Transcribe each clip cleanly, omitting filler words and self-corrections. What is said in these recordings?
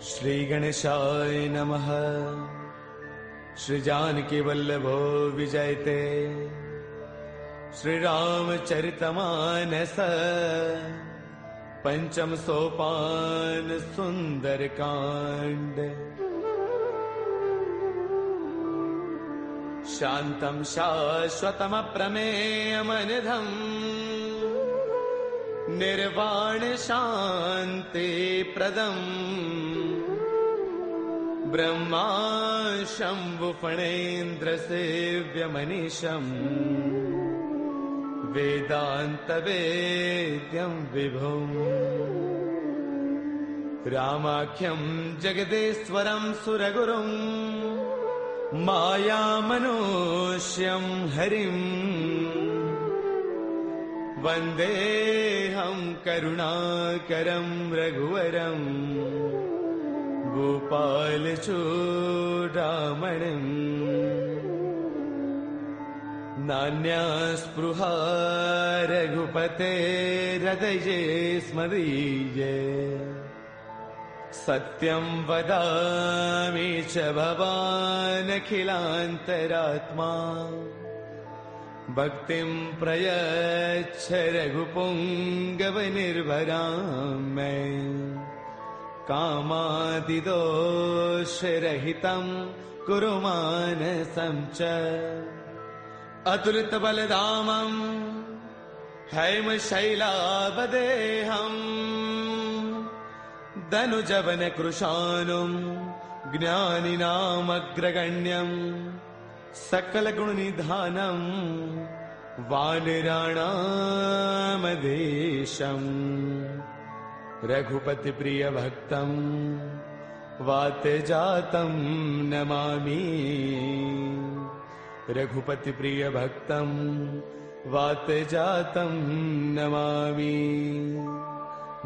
श्री गणेशाय नमः। श्री जानकी वल्लभो विजयते। श्री रामचरितमानस पंचम सोपान सुंदर कांड। शांतं शाश्वतमप्रमेयमनिधम् निर्वाण शांति प्रदम् ब्रह्मा शंभु फणेन्द्र सेव्यमनीशम् वेदांत वेद्यं विभुम् रामाख्यं जगदेश्वरं सुरगुरुं मायामनुष्यं हरिम् वन्देऽहं करुणाकरं रघुवरं गोपालचूडामणिम्। नान्यास्पृहा रघुपतेर्हृदये स्मदीये। सत्यं वदामि च भवानखिलान्तरात्मा। भक्तिं प्रयच्छ रघुपुङ्गवनिर्भरां मे। कामादिदोषरहितं कुरु मानसं च। अतुलितबलधामं हैमशैलावदेहम् धनुजवनकृशानुं ज्ञानिनामग्रगण्यं सकलगुणनिधानं वानराणामधीशम्। रघुपतिप्रियभक्तं वातजातं नमामि। रघुपतिप्रियभक्तं वातजातं नमामि।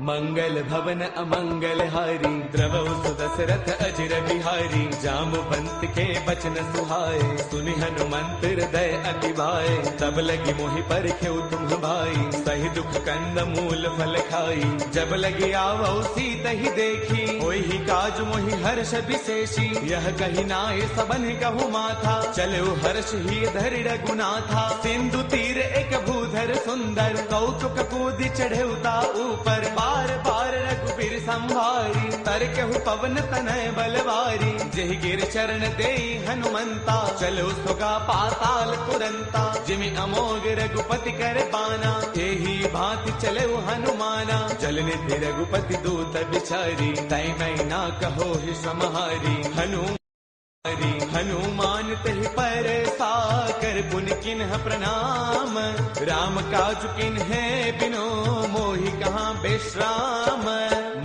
मंगल भवन अमंगल हारी द्रवौ सुदशरथ अजिर बिहारी। जामवंत के बचन सुहाए सुनि हनुमंत हृदय अति भाए। तब लगी मोहि परखेउ तुम भाई सही दुख कंद मूल फल खाई। जब लगी आवौ सीता ही देखी होई काज मोहि हर्ष विशेषी। यह कही नाय सबन कहु माथा चलो हर्ष ही धरि रघुनाथा। सिंधु तीर एक भूधर सुंदर कौतुक कूदि चढ़ेउता ऊपर। बार बार रघुबीर संभारी तरकहु पवन तनय बलवारी। जेहि गिर चरण देई हनुमंता चलो सुगा पाताल तुरंता। जिमि अमोघ रघुपति कर बाना एही भांति चले हनुमाना। जल निधि रघुपति दूत बिचारी तै मैं ना कहो ही समहारी। हनुमान तहि पर साकर पुन किन्ह प्रणाम। राम काज किन्हे बिनो मोहि कहाँ विश्राम।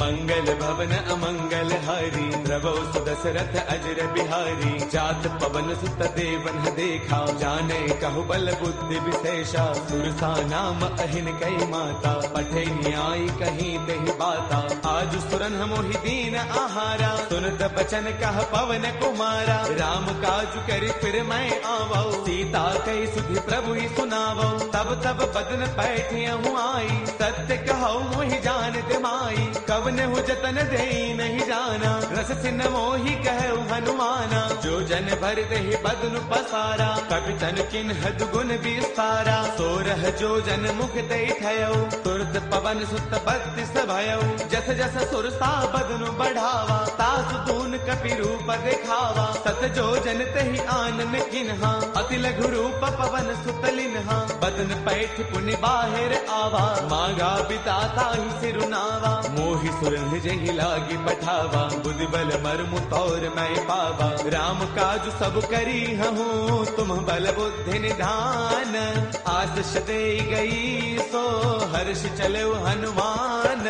मंगल भवन अमंगल हारी द्रवौ सुदशरथ अजिर बिहारी। जात पवन सुत देवन देखा जाने कहु बल बुद्धि विशेषा। सुरसा नाम अहिन कई माता पठे न्याय कहीं तेहि बाता। आज सुरन मोहि दीन आहारा सुनत बचन कह पवन कुमारा। राम काज करि फिर मैं आवौ सीता कई सुधि प्रभु ही सुनावौ। तब तब बदन पैठियहु आई सत्य कहौ मोहि जानत माई। कवन हु जतन देई नहीं जाना रस सिन मोहि कहु हनुमाना। जो जन भर देहि बदनु पसारा कपि तन किन्ह दुगुन विस्तारा। सोरह जो जन मुख देई थयौ तुरत पवन सुत बत्तीस भयौ। जस जस सुरसा बदनु बढ़ावा तासु तून कपि रूप दिखावा। सत जो जन तहि आनन किन्हा अति लघु रूप पवन सुत लिन्हा। बदन पैठ पुनि बाहिर आवा मांगा बिताता ही सिरुनावा। मोहि सुरन जहि लागी पठावा बुद्धि बल मर्मु तौर मैं पावा। राम काज सब करी हूँ तुम बल बुद्धि निधान। आशीष दे गई सो हर्ष चलो हनुमान।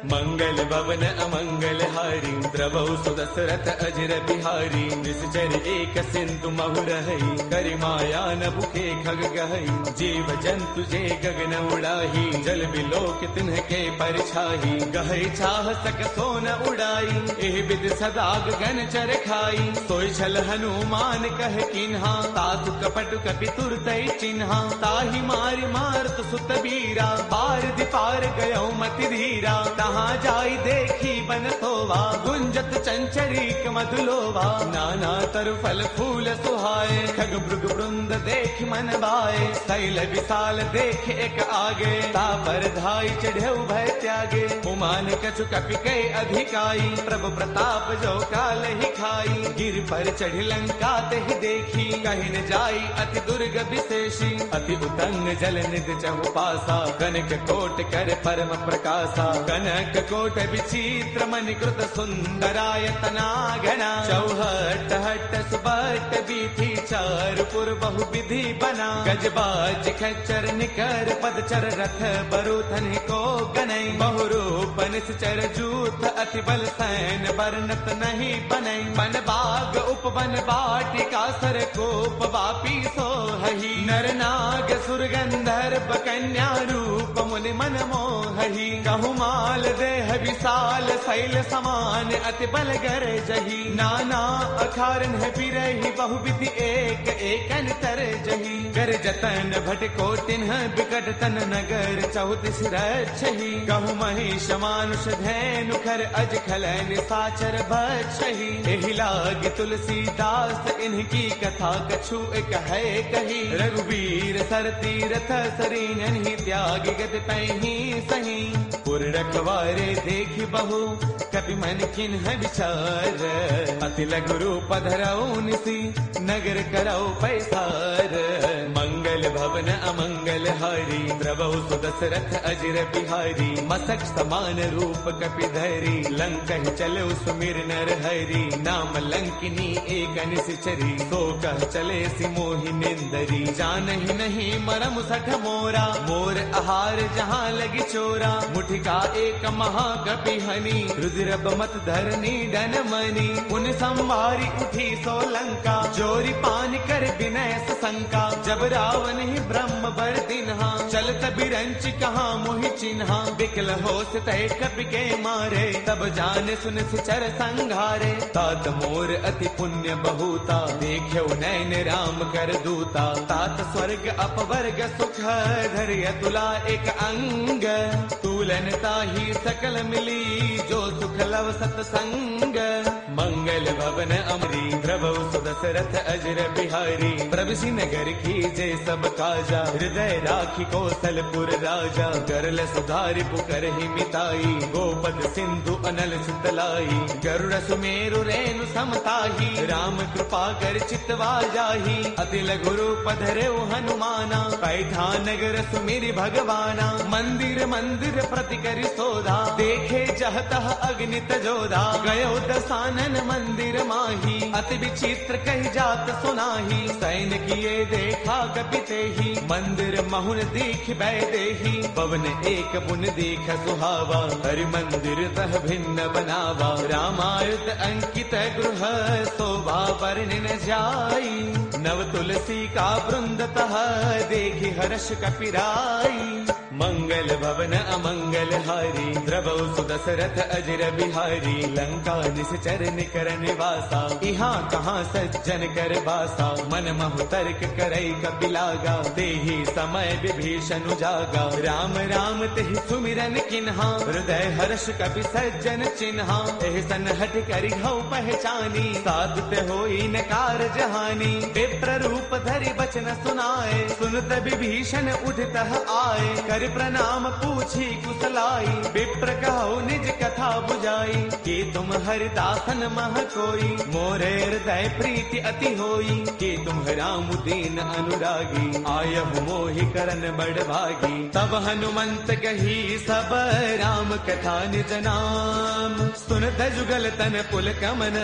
मंगल भवन अमंगल हारी द्रवौ सुदशरथ अजिर बिहारी निश्चर एक सिंधु महु रही करि माया न भूखे खग गहई जीव जंतु जे गगन उड़ाही जल बिलोक तिन्ह के परछाही गहई चाह सक सोन उड़ाई एह विद सदा गगन चर खाई सोई छल हनुमान कह किन्हा तातु कपट कपि तुरतई चिन्हा ताहि मारि मारत सुत बीरा पार दिपार गयो मति धीरा तहाँ जाई देखी बन सोवा गुंजत चंचरीक मधुलोवा नाना तरु फल फूल सुहाए खग मृग वृंद देख मन बाए शैल विशाल देख एक आगे ता पर धाई चढ़े भय त्यागे उमान कछु कपि कै अधिकाई प्रभु प्रताप जो काल ही खाई गिर पर चढ़ लंका तेहि देखी कहि न जाई अति दुर्ग विशेषी अति उतंग जल निध चहु पासा कनक कोट कर परम प्रकाशा कनक कोट विचित्र मणि कृत सुंदरायतना घना चौहट हट सुबट बीथी चारपुर बहु विधि बना गजबाज खच्चर निकर पदचर रथ बरुथन को गनई बहुरूप निश्चर जूथ अति बल सैन बरनत नहीं बनई बन बाग उपवन बाटिका सर कोप वापी सोहही नर नाग सुर गंधर्व कन्या रूप मुनि मन मोहही कहु माल देह विशाल शैल समान अति बल गर जही नाना अखारन है बिरही बहुविधि एक एकन तर जही गर जतन भट को तिन्ह बिकट तन नगर चौतीस रक्षही कहु महिष मानुष धैनु खर अज खल निशाचर भक्षही एहि लाग तुलसीदास इनकी कथा कछु एक है कही रघुवीर सर तीरथ सरीन ही त्याग गत पैही सही पुर रखवारे देखी बहु कपि मन किन्ह विचार अति लघु रूप धरऊ निसी नगर करऊ पैसार मंगल भवन अमंगल हारी द्रवहु सुदशरथ अजिर बिहारी मसक समान रूप कपि धरी लंका चलो सुमिर नर हरि नाम लंकिनी एक निश्चरी सो कह चले सि मोहि निंदरी जानहि नहीं मरम सठ मोरा मोर आहार जहाँ लगी चोरा मुठिका एक महाकपि हनी रुद्र मत धरनी डन मनी उन संवारी उठी सो लंका जोरी पान कर विनय शंका जब रावण ही ब्रह्म बर दिन्हा चलत बिरंच कहाँ मोहि चिन्हा बिकल होश तय कपि के मारे तब जाने सुन सिचर संघारे तात मोर अति पुण्य बहुता देख्यो नैन राम कर दूता तात स्वर्ग अपवर्ग सुख धर्य तुला एक अंग तूलन ताही सकल मिली जो सुख लव सतसंग मंगल भवन अमरी प्रभु सुदशरथ अजर बिहारी प्रभु नगर की जय सब काजा हृदय राखी कौशलपुर राजा करल सुधारि पुकर ही मिताई गोपद सिंधु अनल सुतलाई गरुड़ सुमेरु रेणु समताही राम कृपा कर चितवा जाही अति लघु रूप धरेउ हनुमाना पैठा नगर सुमिरि भगवाना मंदिर मंदिर प्रति करि सोधा देखे जहतः अग्नि तजोधा गयो दसानन मंदिर माही अति विचित्र कही जात सुनाही सैन किए देखा कपिते ही मंदिर महुन दीख बैदेही पवन एक बुन दीख सुहावा हरि मंदिर तह भिन्न बनावा रामायुध अंकित गृह शोभा वर्णि न जाई नव तुलसी का वृंद तह देखी हर्ष कपिराई मंगल भवन अमंगल हारी द्रवहु सुदशरथ अजिर बिहारी लंका निश्चर निकर निवासा यहाँ कहाँ सज्जन कर बासा मन महु तर्क करई कपिलागा तेहि समय विभीषण जागा राम राम तेहि सुमिरन किन्हा हृदय हर्ष कपि सज्जन चिन्हा एहि सन हट करि हऊ पहचानी साधुत होई न कार जहानी विप्र रूप धरि बचन सुनाए सुनत विभीषण उठतः आए कर प्रणाम पूछी कुशलाई विप्र कहो निज कथा बुझाई कि तुम हरिदासन मह कोई मोरे हृदय प्रीति अति होई कि तुम राम दीन अनुरागी आयहु मोहि करन बड़ भागी तब हनुमंत कही सब राम कथा निज नाम सुनत जुगल तन पुल कमन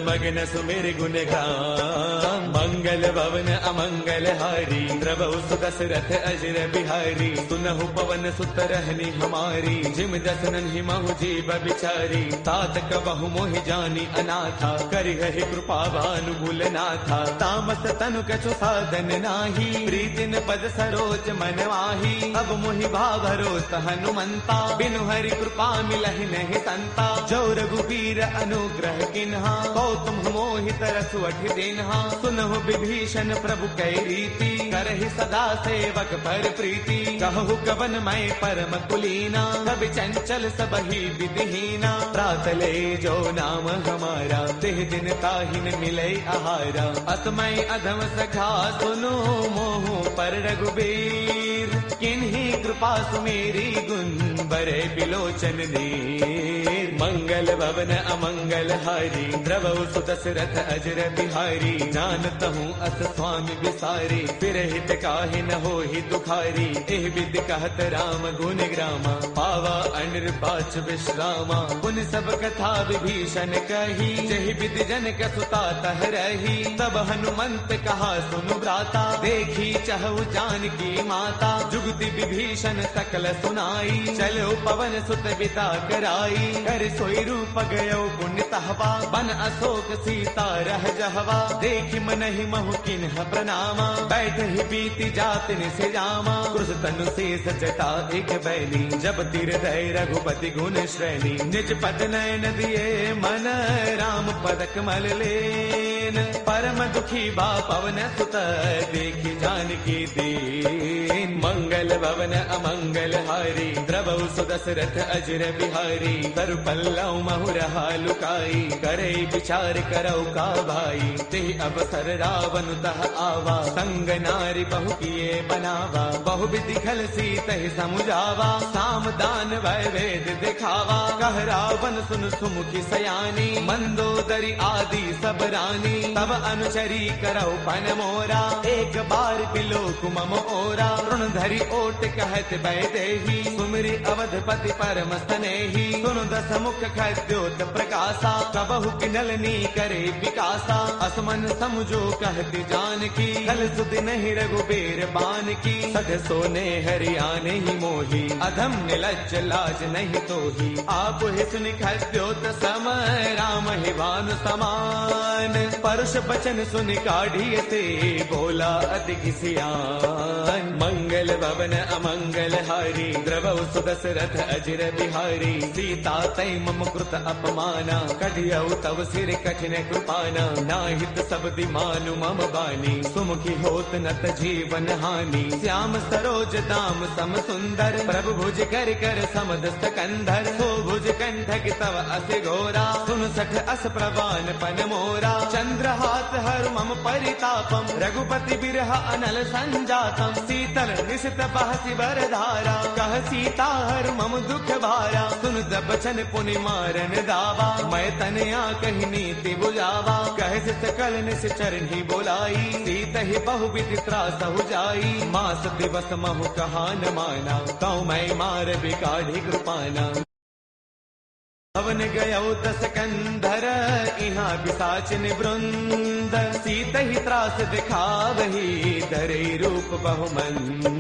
मगन सुमिर गुण गान मंगल भवन अमंगल हारी द्रवहु सुदशरथ अजिर बिहारी सुनहु कहु पवन सुत रहनी हमारी, जिम दसनन ही महु जीव बिचारी। तात कबहु मोहि जानी अनाथा, करिहहि कृपा भानुगुल नाथा। तामस तनु कछु साधन नाही, प्रीतिन पद सरोज मन माही। अब मोहि भाभरोस हनुमंता, बिनु हरि कृपा मिलहि नहीं संता। जो रघुबीर अनुग्रह किन्हा, कौतुम मोहि तरसु अठि दिन्हा। सुनहु विभीषण प्रभु कै रीति, करहि सदा सेवक पर प्रीति। कहु कवन मैं परम कुलीना, कवि चंचल सबहि विधिहीना। प्रातले जो नाम हमारा, तिह दिन ताहिन मिलै आहारा। असमय अधम सखा सुनो, मोहु पर रघुबीर। किन्ही कृपा सुमेरी, गुण बरे बिलोचन नीर। मंगल भवन अमंगल हारी, द्रवहु सुदशरथ अजर बिहारी। जानत हूँ अस स्वामी विसारी, फिर हित काहे न होहि दुखारी। एह विधि कहत राम गुण ग्रामा, पावा अनिर्वाच विश्रामा। पुन सब कथा विभीषण कही, जहि विधि जनक सुता तह रही। तब हनुमंत कहा सुनु भ्राता, देखी चहु जानकी माता। जुगति विभीषण सकल सुनाई, चलो पवन सुत बिता कराई। कर सोई रूप गयो पुण्य तहवा, बन अशोक सीता रह जहवा। देखि मनहि महु किन्ह प्रणामा, बैठ ही बीती जात निसे जामा। क्रुश तनु शेष जटा एक बैली, जब तिर दय रघुपति गुण श्रेणी। निज पद नयन दिए मन, राम पद कमल लेन। परम दुखी बा पवन सुत, देखि जानकी दीन। मंगल भवन अमंगल हारी, द्रवहु सुदशरथ अजर बिहारी। तरु पल्लव महु रहा लुकाई, करे विचार करौ का भाई। ते अवसर रावण तह आवा, संग नारी बहु किए बनावा। बहु विधि खल सीतहि समुझावा, साम दान वै वेद दिखावा। कह रावण सुन सुमुखी सयानी, मंदोदरी आदि सब रानी। तब अनुचरी करौ पन मोरा, एक बार बिलोक मम ओरा। ऋण धरि ओट कहत वैदेही, सुमिरि अवधपति परम स्नेही। सुनु दस मुख खद्योत प्रकाशा, कबहु किनलनी करे विकासा। असमन समझो कहत जानकी, कल सुधि नहीं रघुबीर बान की। सध सोने हरियाणे ही मोही, अधम निलज्ज लाज नहीं तोही। आप ही सुनि खद्योत सम, राम ही भानु समान। परुष बचन सुनि काढ़िय से, बोला अति सियान। मंगल भवन अमंगल हारी, द्रवहु सुदशरथ अजर बिहारी। सीता तै मम कृत अपमाना, कढ़ियौ तव सिर कठिन कृपाना। नाहित शब्दि मानु मम बानी, सुमुखी होत नत जीवन हानि। श्याम सरोज दाम सम सुंदर, प्रभु भुज कर कर समद सकंधर। सो भुज कंठक तव अस घोरा, सुन सठ अस प्रवान पन मोरा। चंद्रहास हर मम परितापम, रघुपति बिरह अनल संजातम। शीतल निशित बहसि बरधारा, कह सीता हर मम दुख भारा। सुन बचन पुनि मारन दावा, मैं तनया कही नीति बुझावा। कह सकल निस चरणी बोलाई, सीत ही बहु विधि त्रासहु जाई। मास दिवस महु कहा न माना, कौ मैं मार बिकाढ़ी कृपाना। भवन गयो दस कंधर, इहाँ पिशाचिन वृंद। सीत ही त्रास दिखावही, धरे रूप बहुमंद।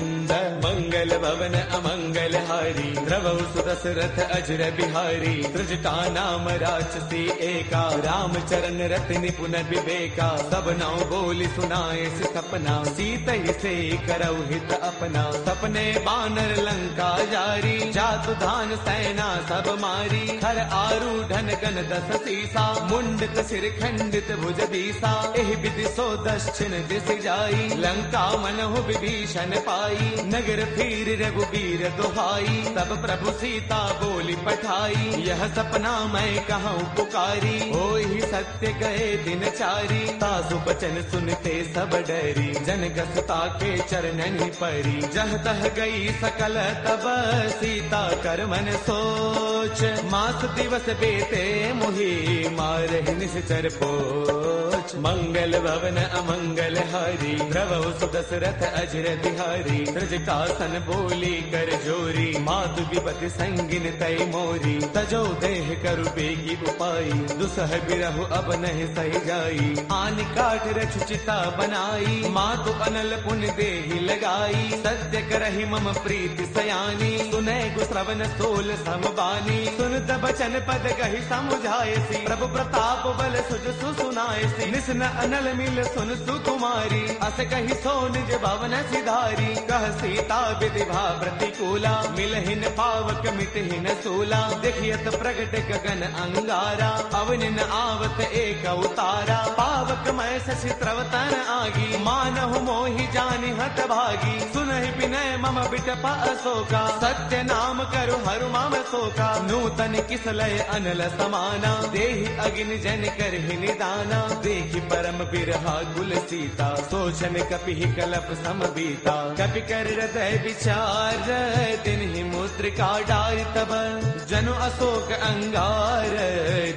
मंगल भवन अमंगल हारी, द्रवहु सुदशरथ अजर बिहारी। त्रिजटा नाम राक्षसी एका, राम चरण रति निपुण विवेका। सब नाउ बोली सुनाए सपना, सीत ही से करौ हित अपना। सपने बानर लंका जारी, जातु धान सेना सब मारी। हर आरूढ़न गण दस सीसा, मुंडित सिर खंडित भुज दीसा। एह विधि सो दक्षिण दिस जाई, लंका मनहु विभीषण पाई। नगर फिर रघुबीर दुहाई, तब प्रभु सीता बोली पठाई। यह सपना मैं कहूँ पुकारी, होई सत्य गए दिन चारी। तासु बचन सुनते सब डरी, जनक सुता के चरणन परी। जह तह गई सकल तब, सीता कर मन सोच। मास दिवस बीते मुहि मारहि निश्चर पोच। मंगल भवन अमंगल हारी द्रवौ सुदशरथ अजर बिहारी। ब्रजकासन बोली कर जोरी मातु विपति संगिन तय मोरी। तजो देह करु बेगी उपाई दुसह बिरहु अब नहीं सही जाई। आन काठ रच चिता बनाई मातु अनल पुन देहि लगाई। सत्य करहि मम प्रीति सयानी सुनै गु श्रवण सोल समबानी। सुन बचन पद कहि समुझायसी प्रभु प्रताप बल सुज सुनायसी। निसन अनल मिल सुन सुकुमारी अस कहि सो निज भवन सिधारी। कह सीता विधि भा प्रतिकूला मिलहिन पावक मिटहिन सूला। देखियत प्रगट गगन अंगारा अवनिन आवत एक उतारा। पावक मैं शशि त्रवतन आगी मानहु मोहि जानि हत भागी। सुनहि विनय मम बिटप अशोका सत्य नाम करु हरु मम शोका। नूतन किसलय अनल समाना देहि अग्नि जन करहि निदाना। देखि परम बिरहा कुल सीता सोचन कपि कलप सम बीता। कपि कर हृदय विचार तिन्हि मुद्रिका डार तब जनु अशोक अंगार।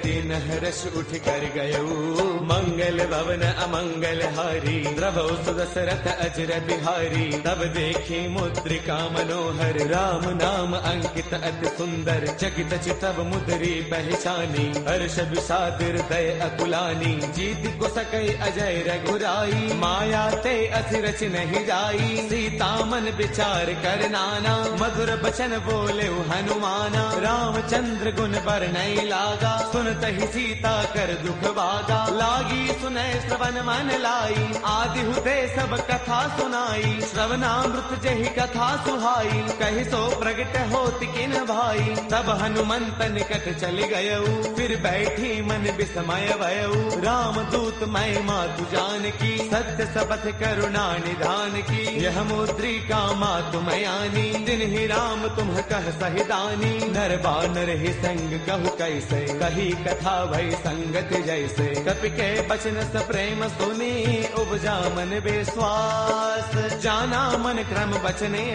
दिन हर्ष उठ कर गयऊ मंगल भवन अमंगल हारी। द्रवौ सुदशरथ अजर बिहारी तब देखी मुद्रिका मनोहर। राम नाम अंकित अति सुंदर चकित चितव मुद्री पहचानी। हर्ष विषाद हृदय अकुलानी जीत को सकई अजय रघुराई। माया ते अति रच नहीं जाई सीता मन विचार कर नाना। मधुर बचन बोले हनुमाना रामचंद्र गुण बरनई लागा। सुनत ही सीता कर दुख भागा लागी सुनै श्रवण मन लाई। आदि हुते सब कथा सुनाई श्रवणामृत जहि कथा सुहाई। कहि सो प्रगट होत किन भाई तब हनुमंत निकट चल गयऊ। फिर बैठी मन विस्मय भयऊ राम दूत मैं मातु जान की। सत्य सबथ करुणा निधान की यह मुद्रिका मातु मयानी। दिन ही राम तुम कह सहिदानी नर बानर ही संग कहु कैसे। कही कथा भई संगत जैसे कपि के बचन स प्रेम सुनी उपजा मन विश्वास। जाना मन क्रम बचने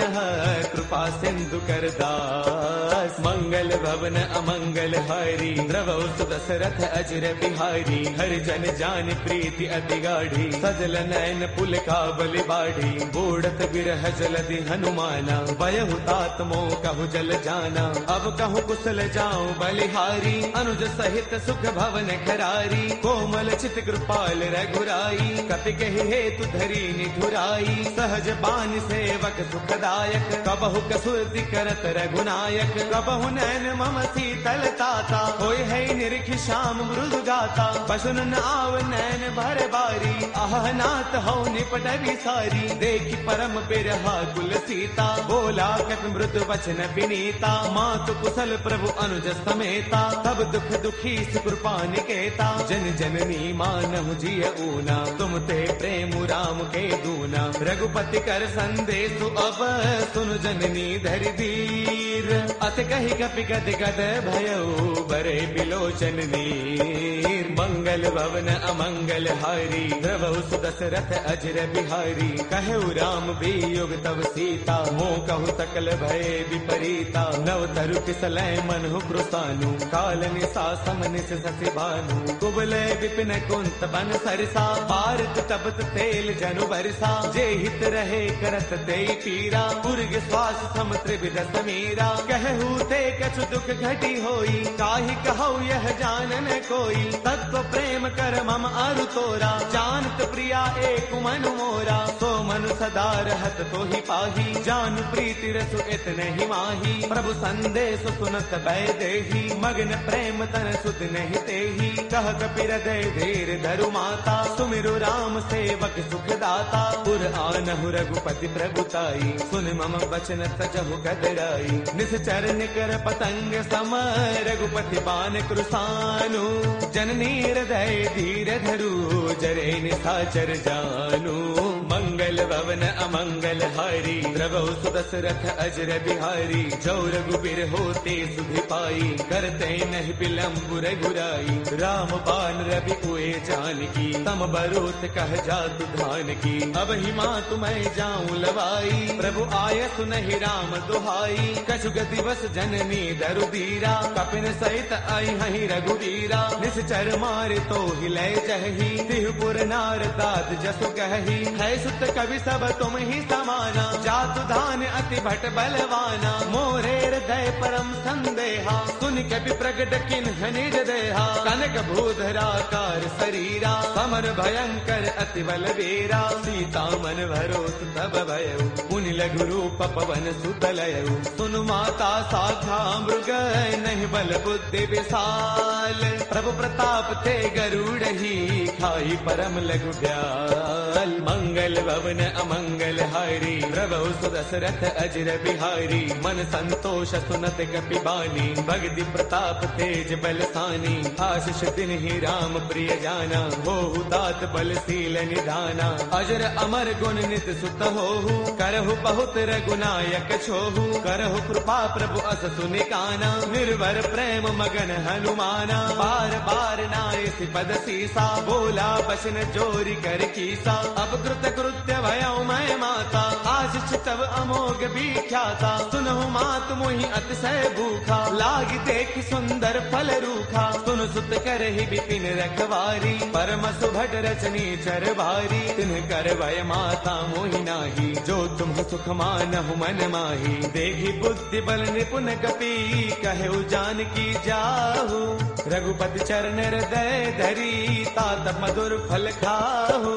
कृपा सिंधु कर दास। मंगल भवन अमंगल हारी द्रवौ सुदशरथ अजर बिहारी। हरि जन जान प्रीति अति गाढ़ी सजल नयन पुल काबल बाढ़ी। बूढ़त बिरह जलधि हनुमाना बयहु तात मोह कहु जल जाना। अब कहु कुशल जाऊं बलिहारी अनुज सहित सुख भवन खरारी। कोमल चित कृपाल रघुराई कपि कहि हेतु धरी निठुराई। सहज बान सेवक सुखदायक कबहु कसुरति करत रघुनायक। कबहु नैन मम शीतल ताता होय है निरखि श्याम मृदु गाता। पशुन आव नैन भर बारी आह नाथ हो निपट विसारी। देखि परम बिरहा कुल सीता बोला कपि मृदु वचन विनीता। मातु कुशल प्रभु अनुज समेता तब दुख दुखी कृपा निकेता। जन जननी मानहु जिय ऊना तुम ते प्रेम राम के दूना। रघुपति कर संदेशु अब सुनु जननी धरि धीर। अत कहि कपि गद गद भयऊ बरे बिलोचन नीर। मंगल भवन अमंगल हारी द्रवौ सुदशरथ अजर बिहारी। कहु राम वियोग तब सीता मोह कहु सकल भय विपरीता। नव तरु किसलय मनहु कृसानु काल निसा समनिस ससि भानु। कुबले विपिन कुंत बन सरसा पारत तपत तेल जनु बरसा। जे हित रहे करत ते पीरा पुरग श्वास सम त्रिविध समीरा। कहु ते कछु दुख घटी होई काहि कहु यह जानन कोई। तत्व प्रेम कर मम अरु तोरा जानत प्रिया एक मनु मोरा। सो मनु सदा रहत तो ही पाही जान प्रीति रसु इतने ही माही। प्रभु संदेश सुनत भय देही मग्न प्रेम तन सुध नहीं तेही। कह कपि हृदय धीर धरु माता सुमिरु राम सेवक सुखदाता। पुर आनहु रघुपति प्रभुताई सुन मम बचन तजहु गदराई। निश्चर निकर पतंग सम रघुपति बान कृसानु जननी हृदय धीर धरू जरे निशाचर जानू मंगल भवन अमंगल हारी द्रवौ सुदशरथ अजर बिहारी जो रघुबीर होते सुधि पाई करते नहीं विलम्ब रघुराई राम बाण रवि हुए जानकी तम बरोत कह जातु धान की अब ही माँ तुम्हें जाऊं लवाई प्रभु आय सुनहि राम दुहाई कछु गति बस जननी दरु धीरा कपिन सहित आई हहि रघुवीरा निश्चर मारे तो हिलय जही तिहुपुर नार दात जसु कही है सुत कवि सब तुम ही समाना जातु धान अति भट बलवाना मोरे हृदय परम संदेहा सुन कपि प्रगट किन्ह निज देहा कनक भूधराकार शरीरा समर भयंकर अति बलवीरा सीता मन भरोस तब भयउ पुनि लघु रूप पवन सुतलयउ सुनु माता साखा मृग नहीं बल बुद्धि विशाल प्रभु प्रताप ते गरुड़ही खाई परम लघु ब्याल मंगल भवन अमंगल हारी प्रभु सुदशरथ अजर बिहारी मन संतोष सुनत कपि बानी भगति प्रताप तेज बलसानी आशीष दिन ही राम प्रिय जाना हो दात बलशील निधाना अजर अमर गुण नित सुत होहु करहु बहुत रघुनायक छोहु करहु कृपा प्रभु अस सुनि काना निर्भर प्रेम मगन हनुमाना बार बार नाय पद सीसा बोला बसन जोरी कर कीसा अब कृत कृत्य भयउ मैं माता आशीष तब अमोघ विख्याता सुनहु मात मोहि अतिशय भूखा लागी देख सुंदर फल रूखा सुन सुत करहि बिपिन रखवारी परम सुभट रचनी चर भारी तिन्ह कर भय माता मोहि नाही जो तुम सुख मानहु मन माही देखी बुद्धि बल निपुण कपि कहु जानकी जाहु रघुपति चरण हृदय धरी तात मधुर फल खाहु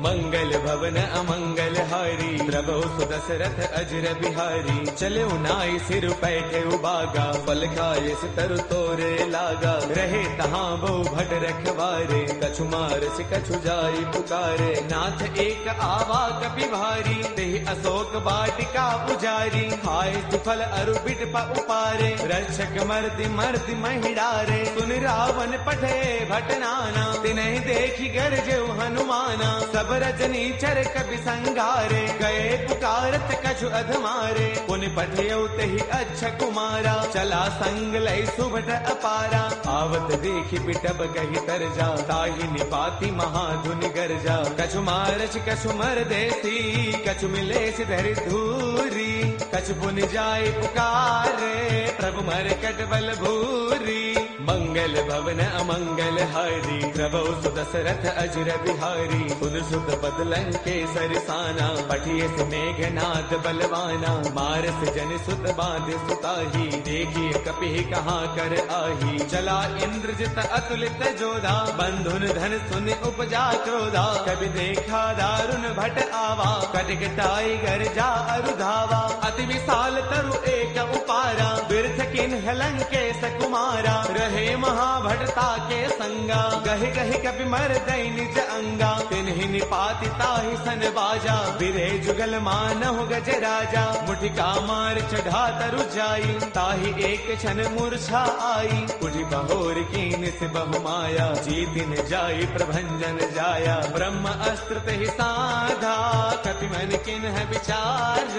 मंगल भवन अमंगल हारी प्रभु सुदशरथ अजर बिहारी चले नाई सिर पैठे उबागा फल खाए तरु तोरे लागा रहे तहाँ वो भट रखवारे कछु मार से कछु जाई पुकारे नाथ एक आवा कपि भारी ते अशोक बाटिका पुजारी खाए फल अरु बिट प उपारे रक्षक मर्दि मर्दि महिडारे सुन रावण पठे भट नाना तिन्हि देखी गरजे हनुमाना सब रजनी चर कपि संगारे गए पुकारत कछु अधमारे पुन पठयउ तहि अच्छा कुमारा चला संग लय सुभट अपारा आवत देखि बिटब कहि तरजा ताहि निपाति महाधुनि गरजा कछु मारच कछु मर देसी कछु मिले धरि धूरी कछु पुनि जाय पुकारे प्रभु मर कट बल भूरी मंगल भवन अमंगल हारी प्रभु सुदशरथ अजर बिहारी सुन सुत बदलं के सरसाना पठिए से मेघनाद बलवाना मारस जन सुत बांध सुताही देखिए कपि कहाँ कर आही चला इंद्रजित अतुलित जोधा बंधुन धन सुन उपजा क्रोधा कभी देखा दारुण भट आवा कटकटाई घर जा अरुधावा अति विशाल तरु एक उपारा बिरथ किन्ह लंकेश कुमारा रहे महाभटता के संगा गहि गहि कपि मर दई निज अंगा तिन्हि निपाति ताहि सन बाजा बिरे जुगल मानहु गज राजा मुठिका मार चढ़ा तरु जाई ताहि एक क्षण मूर्छा आई उठि बहोर कीन से बहु माया जीतिन जाई प्रभंजन जाया ब्रह्म अस्त्र तहि साधा कपि मन किन्ह विचार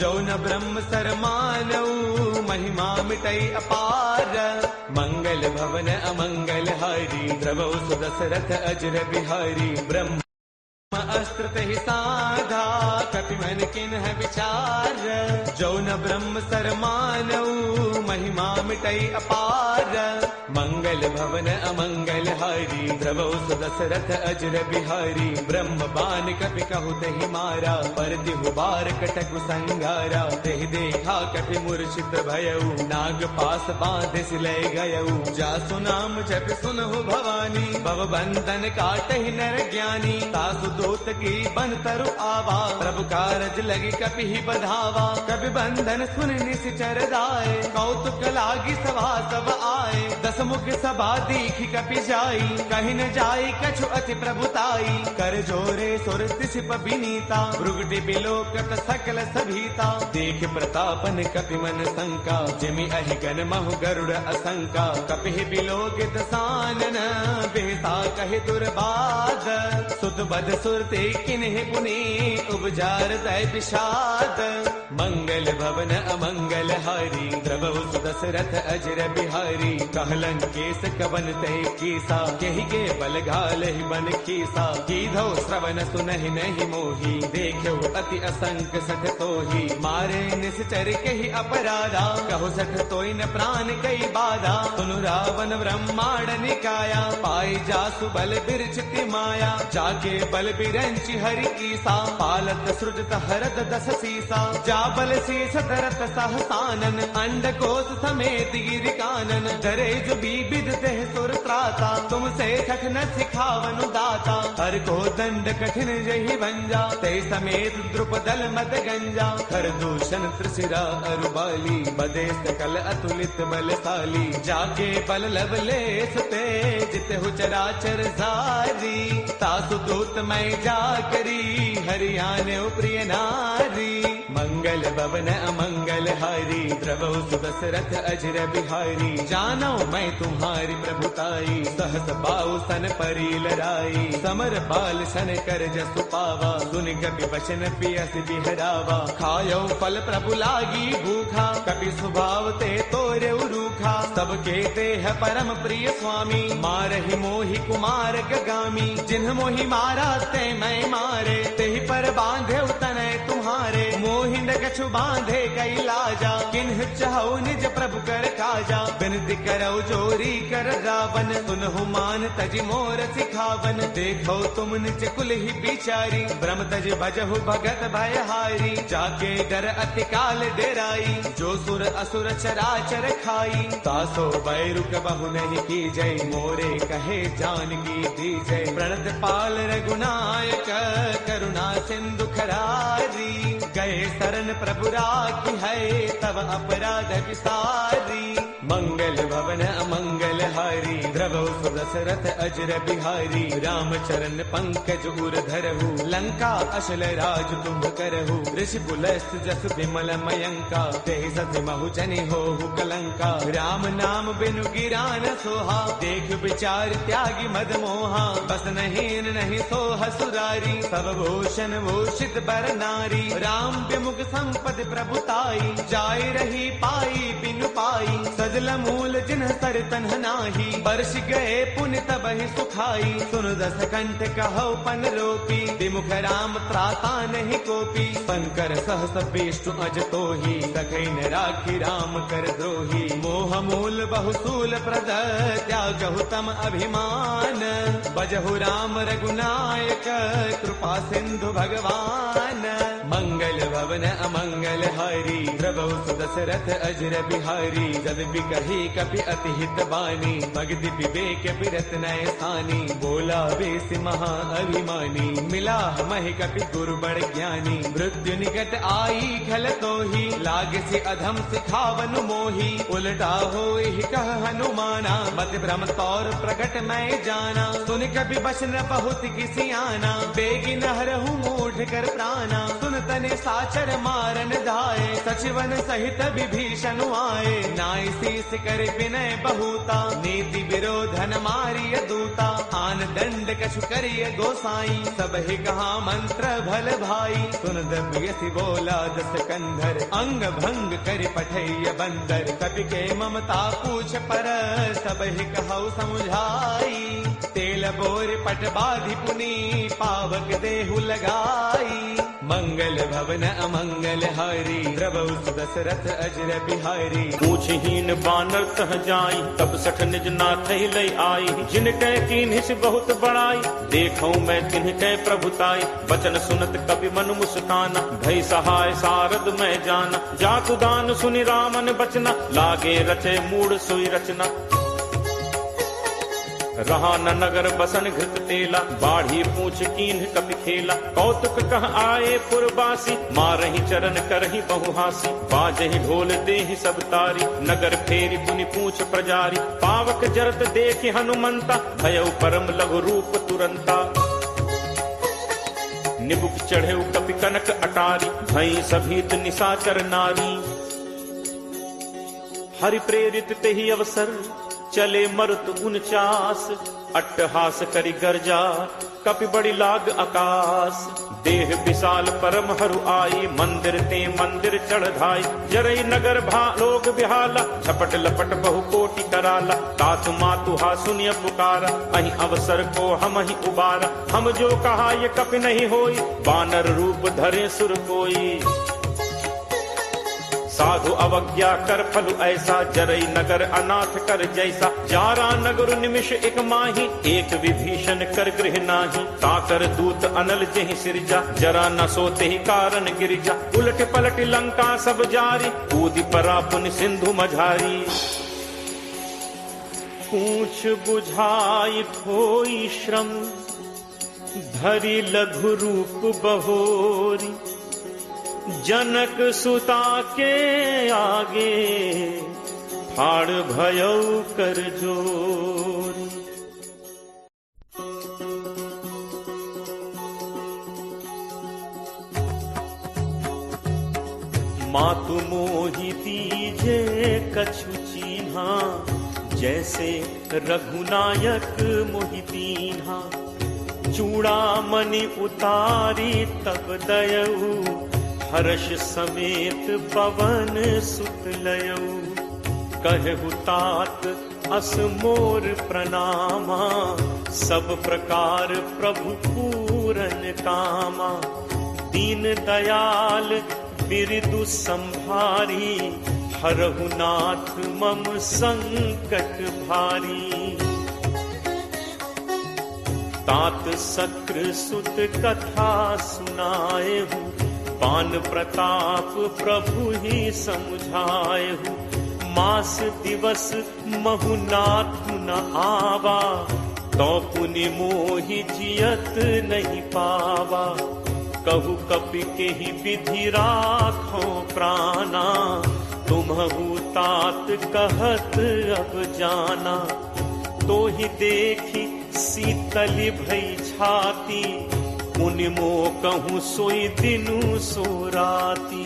जो न ब्रह्म सर मानऊ महिमा मिटई अपार मंगल भवन अमंगल हारी प्रभु सुदशरथ अजर बिहारी ब्रह्म अस्त्र तहि साधा कपि मन किन्ह विचार जो न ब्रह्म सर मानऊ महिमा मिटई अपार मंगल भवन अमंगल हारी प्रभु सुदशरथ अजर बिहारी ब्रह्म बान कपि कहु तहि मारा पर दिहु बार कटकु संगारा तहि देखा कपि मूर्छित भयउ नाग पास बांध सिलय गयउ जासु नाम जप सुनहु भवानी भव बंधन काटहि नर ज्ञानी तासु दूत की बन तरु आवा, प्रभु कारज लगी कपि ही बधावा। कपि बंधन सुन निश्चर जाए, कौतुक लागी सभा सब आए। दस मुख सभा दीखी कपि जाई, कहीं न जाई कछु अति प्रभुताई। कर जोरे सुर तिसिप बिनीता, भृगुटि बिलोकत सकल सभीता। देख प्रतापन कपि मन शंका, जिमि अहिगन महु गरुड़ असंका। कपि बिलोकित सानन, बेहसा कहि दुर्बाद। सुत बद सुरते किन्हि पुनि, उपजार दै विषाद। मंगल भवन अमंगल हारी, द्रवहु सुदशरथ अजर बिहारी। कहलन केस कवन ते कीसा, केहि के बल घालहि बन खीसा। कीधौ श्रवण सुनहि नहीं मोही, देखो अति असंक सठ तोही। मारे निश्चर कहि अपराधा, कहो सठ तोई न प्राण कई बाधा। सुनु रावण ब्रह्मांड निकाया, पाई जासु बल बिरचिति माया। जाके बल बिरंचि हरि ईसा, पालत सृजत हरत दस सीसा। जा बल शीस धरत सहसानन, अंड कोश समेत गिरि कानन। धरे जो विविध देह सुर त्राता, तुमसे सठ न सिखावनु दाता। हर को दंड कठिन जहि भंजा, ते समेत द्रुपदल मत गंजा। खर दूषण त्रिशिरा अरुबाली, बदे सकल अतुलित बलशाली। जाके बल लवलेस ते, जित हु चराचर सारी। तासु दूत मैं जा करी, हरियाने प्रिय नारी। मंगल भवन अमंगल हारी, द्रवहु सुदशरथ अजर बिहारी। जानो मैं तुम्हारी प्रभुताई, सहस बाहु सन परी लराई। समर बाल सन कर जसु पावा, सुन कपि वचन पियस बिहरावा। खायो फल प्रभु लागी भूखा, कपि स्वभाव ते तोरे रूखा। सबके ते है परम प्रिय स्वामी, मारहि मोहि कुमार गगामी। जिन्ह मोहि मारा ते मैं मारे, तेहि पर बांधे तनय तुम्हारे। मोहि न कछु बांधे कई लाजा, किन्ह चाहु निज प्रभु कर काजा। बिनती करौ जोरी कर रावण, सुनहु मान तजि मोर सिखावन। देखो तुम निज कुल ही बिचारी, ब्रह्म तज भजहु भगत भयहारी। जाके डर अति काल डेराई, जो सुर असुर चराचर खाई। तासो बैरुक बहु नहीं की जय, मोरे कहे जानकी दी जय। प्रणत पाल रघुनायक, करुणा सिंधु खरारी। गए शरण प्रभु राखी है, तब अपराध विसारी। मंगल भवन अमंगल हारी, द्रवहु सुदशरथ अजर बिहारी। राम चरण पंकज उर धरहु, लंका अशल राज तुम करहु। ऋषि पुलस्त जस विमल मयंका, तेहि सति महु जनि होहु कलंका। राम नाम बिनु गिरा न सोहा, देख विचार त्यागी मद मोहा। बस नहीं नहीं सोह सुरारी, सब भूषण भूषित बर नारी। राम विमुख संपद प्रभुताई, जाय रही पाई बिनु पाई। सजल मूल जिन्ह सर तन्ह नाही, बरस गए पुण्य तबहि सुखाई। सुन दस कंठ कहौ पन रोपी, विमुख राम त्राता नहीं कोपी। पनकर सहस विष्णु अज तोही, सखै न राखी राम कर द्रोही। मोह मूल बहुसूल प्रद, त्यागहु तम अभिमान। बजहु राम रघुनायक, कृपा सिंधु भगवान। मंगल भवन अमंगल हारी, द्रवहु सुदशरथ अजर बिहारी। जद बिकहि कपि अति हित बानी, भगति विवेक बिरत नय सानी। बोला बेस महा अभिमानी, मिला महि कपि गुरु बड़ ज्ञानी। मृत्यु निकट आई खल तोही, लागे से अधम सिखावनु मोही। उलटा होई कह हनुमाना, मत भ्रम तौर प्रगट मैं जाना। सुन कपि बचन बहुत किसी आना, बेगी नहरहु मूढ़ कर प्राणा। सुन तने साचर मारन धाये, सचिवन सहित विभीषण आए। नाय शीस कर विनय बहुता, नीति विरोधन मारिय दूता। आन दंड कछु करिय गोसाई, सब ही कहा मंत्र भल भाई। सुन दबियसि बोला दस कंधर, अंग भंग कर पठैय बंदर। कपि के ममता पूछ पर, सब ही कहु समुझाई। तेल बोर पट बाधि पुनी, पावक देहु लगाई। मंगल भवन अमंगल हारी, द्रवहु सुदशरथ अजर बिहारी। पूछहीन बानर तह जाई, तब सठ निज नाथ लई आई। जिन कै कीन्हिस बहुत बड़ाई, देखौ मैं तिन्ह कै प्रभुताई। बचन सुनत कपि मन मुस्काना, भई सहाय सारद मैं जाना। जाकु दान सुनि रामन बचना, लागे रचे मूढ़ सोई रचना। रहा न नगर बसन घृत तेला, बाढ़ी पूछ कीन्ह कपि खेला। कौतुक कह आए पुरबासी, मारहि चरण करहि बहुहासी। बाजहि ढोल देहि सब तारी, नगर फेरी पुनि पूछ प्रजारी। पावक जरत देखि हनुमंता, भयउ परम लघु रूप तुरंता। निबुक चढ़ेउ कपि कनक अटारी, भई सभीत निशाचर नारी। हरि प्रेरित तेहि अवसर, चले मरुत 49। अट्टहास करि गर्जा, कपि बड़ी लाग आकाश। देह विशाल परम हरु आई, मंदिर ते मंदिर चढ़ धाई। जरई नगर लोग बिहाला, झपट लपट बहु कोटि कराला। तातु मातु हा सुनिय पुकारा, अहि अवसर को हम ही उबारा। हम जो कहा ये कपि नहीं होई, बानर रूप धरे सुर कोई। साधु अवज्ञा कर फलु ऐसा, जरई नगर अनाथ कर जैसा। जारा नगर निमिष एक माही, एक विभीषण कर गृह नाही। ताकर दूत अनल जेहि सिरजा, जरा न सोते ही कारण गिरिजा। उलट पलट लंका सब जारी, कूदि परा पुनि सिंधु मझारी। पूछ बुझाई होई श्रम, धरि लघु रूप बहोरी। जनक सुता के आगे, फाड़ भयउ कर जोरी। मातु मोहि दीजे कछु चीन्हा, जैसे रघुनायक मोहि दीन्हा। चूड़ामणि उतारी तब दयऊ, हर्ष समेत पवन सुत लयऊ। कहु तात अस मोर प्रणामा, सब प्रकार प्रभु पूरन कामा। दीन दयाल बिरदु संभारी, हरहु नाथ मम संकट भारी। तात सक्र सुत कथा सुनाएहु, पान प्रताप प्रभु ही समुझाएहु। मास दिवस महु नाथु न आवा, तो पुनि मोहि जियत नहीं पावा। कहु कपि केहि विधि राखो प्राणा, तुम्हु तात कहत अब जाना। तो ही देखी शीतल भई छाती, मुनि मो कहूँ सोई दिनु सो राती।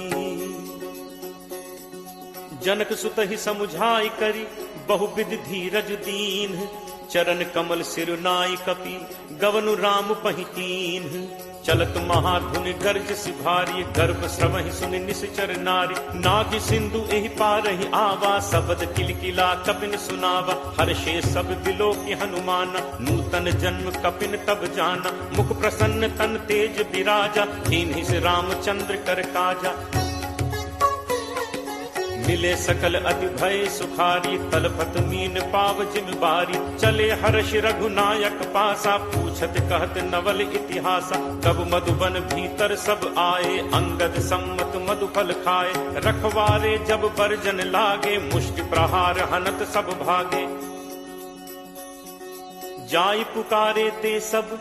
जनक सुत ही समुझाई करी, बहुविध धीरज दीन। चरण कमल सिर नाई कपि, गवनु राम पहितीन। चलत महाधुनि गर्ज सिभारी, गर्भ श्रवहि सुनि निश्चर नारी। नाग सिंधु एहि पारहि आवा, शब्द किलकिला कपिन सुनावा। हर्षे सब बिलोकि हनुमाना, नूतन जन्म कपिन तब जाना। मुख प्रसन्न तन तेज विराजा, दीन्हि से रामचंद्र कर काजा। मिले सकल अति भय सुखारी, तलपत मीन पाव जिम बारी। चले हर्ष रघुनायक पासा, पूछत कहत नवल इतिहासा। कब मधुबन भीतर सब आए, अंगद सम्मत मधुफल खाए। रखवारे जब बरजन लागे, मुष्टि प्रहार हनत सब भागे। जाई पुकारे ते सब,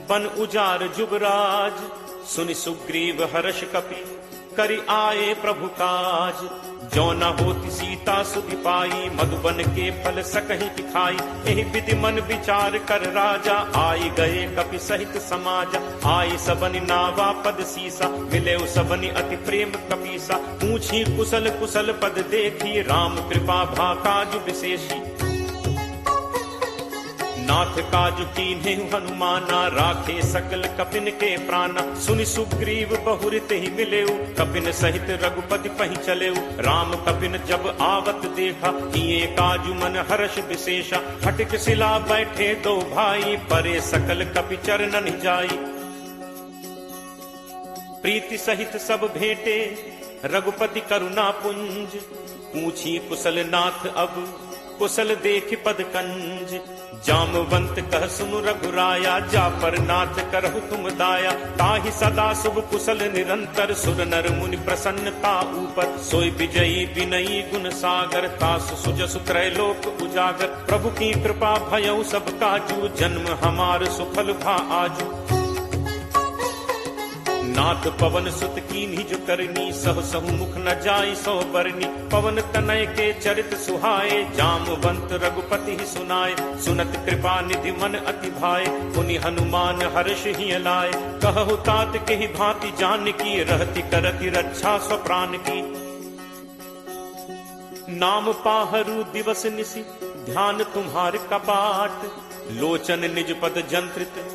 बन उजार जुगराज। सुनि सुग्रीव हर्ष कपि, करि आए प्रभु काज। जो न होती सीता सुधि पाई, मधुबन के फल सकहि खाई। एहि विधि मन विचार कर राजा, आई गए कपि सहित समाजा। आई सबनि नावा पद सीसा, मिले सबनि अति प्रेम कपीसा। पूछी कुशल कुशल पद देखी, राम कृपा भा काज विशेषी। नाथ काज कीन्हे हनुमाना, राखे सकल कपिन के प्राणा। सुनि सुग्रीव बहुरित ही मिलेउ, कपिन सहित रघुपति पहि चलेउ। राम कपिन जब आवत देखा, किए काजु मन हर्ष विशेषा। हटिक शिला बैठे दो भाई, परे सकल कपि चरणन जाई। प्रीति सहित सब भेंटे, रघुपति करुणा पुंज। पूछी कुशल नाथ अब, कुशल देख पद कंज। जामवंत कह सुनु रघुराया, जा पर नाथ करहु तुम दाया। ताहि सदा शुभ कुशल निरंतर, सुर नर मुनि प्रसन्नता ऊपर। सोई विजयी विनयी गुण सागर, तासु सुजसु त्रैलोक उजागर। प्रभु की कृपा भयउ सब काजू, जन्म हमार सुफल भा आजू। नाथ पवन सुत कीन्ही जो करनी, सह सहु मुख न जाई सो बरनी। पवन तनय के चरित सुहाए, जामवंत रघुपति ही सुनाए। सुनत कृपा निधि मन अति भाए, पुनि हनुमान हर्ष ही लाए। कहु तात के ही भांति जानकी, रहति करति रक्षा स्वप्राण की। नाम पाहरु दिवस निशि, ध्यान तुम्हार कपाट। लोचन निज पद जंत्रित,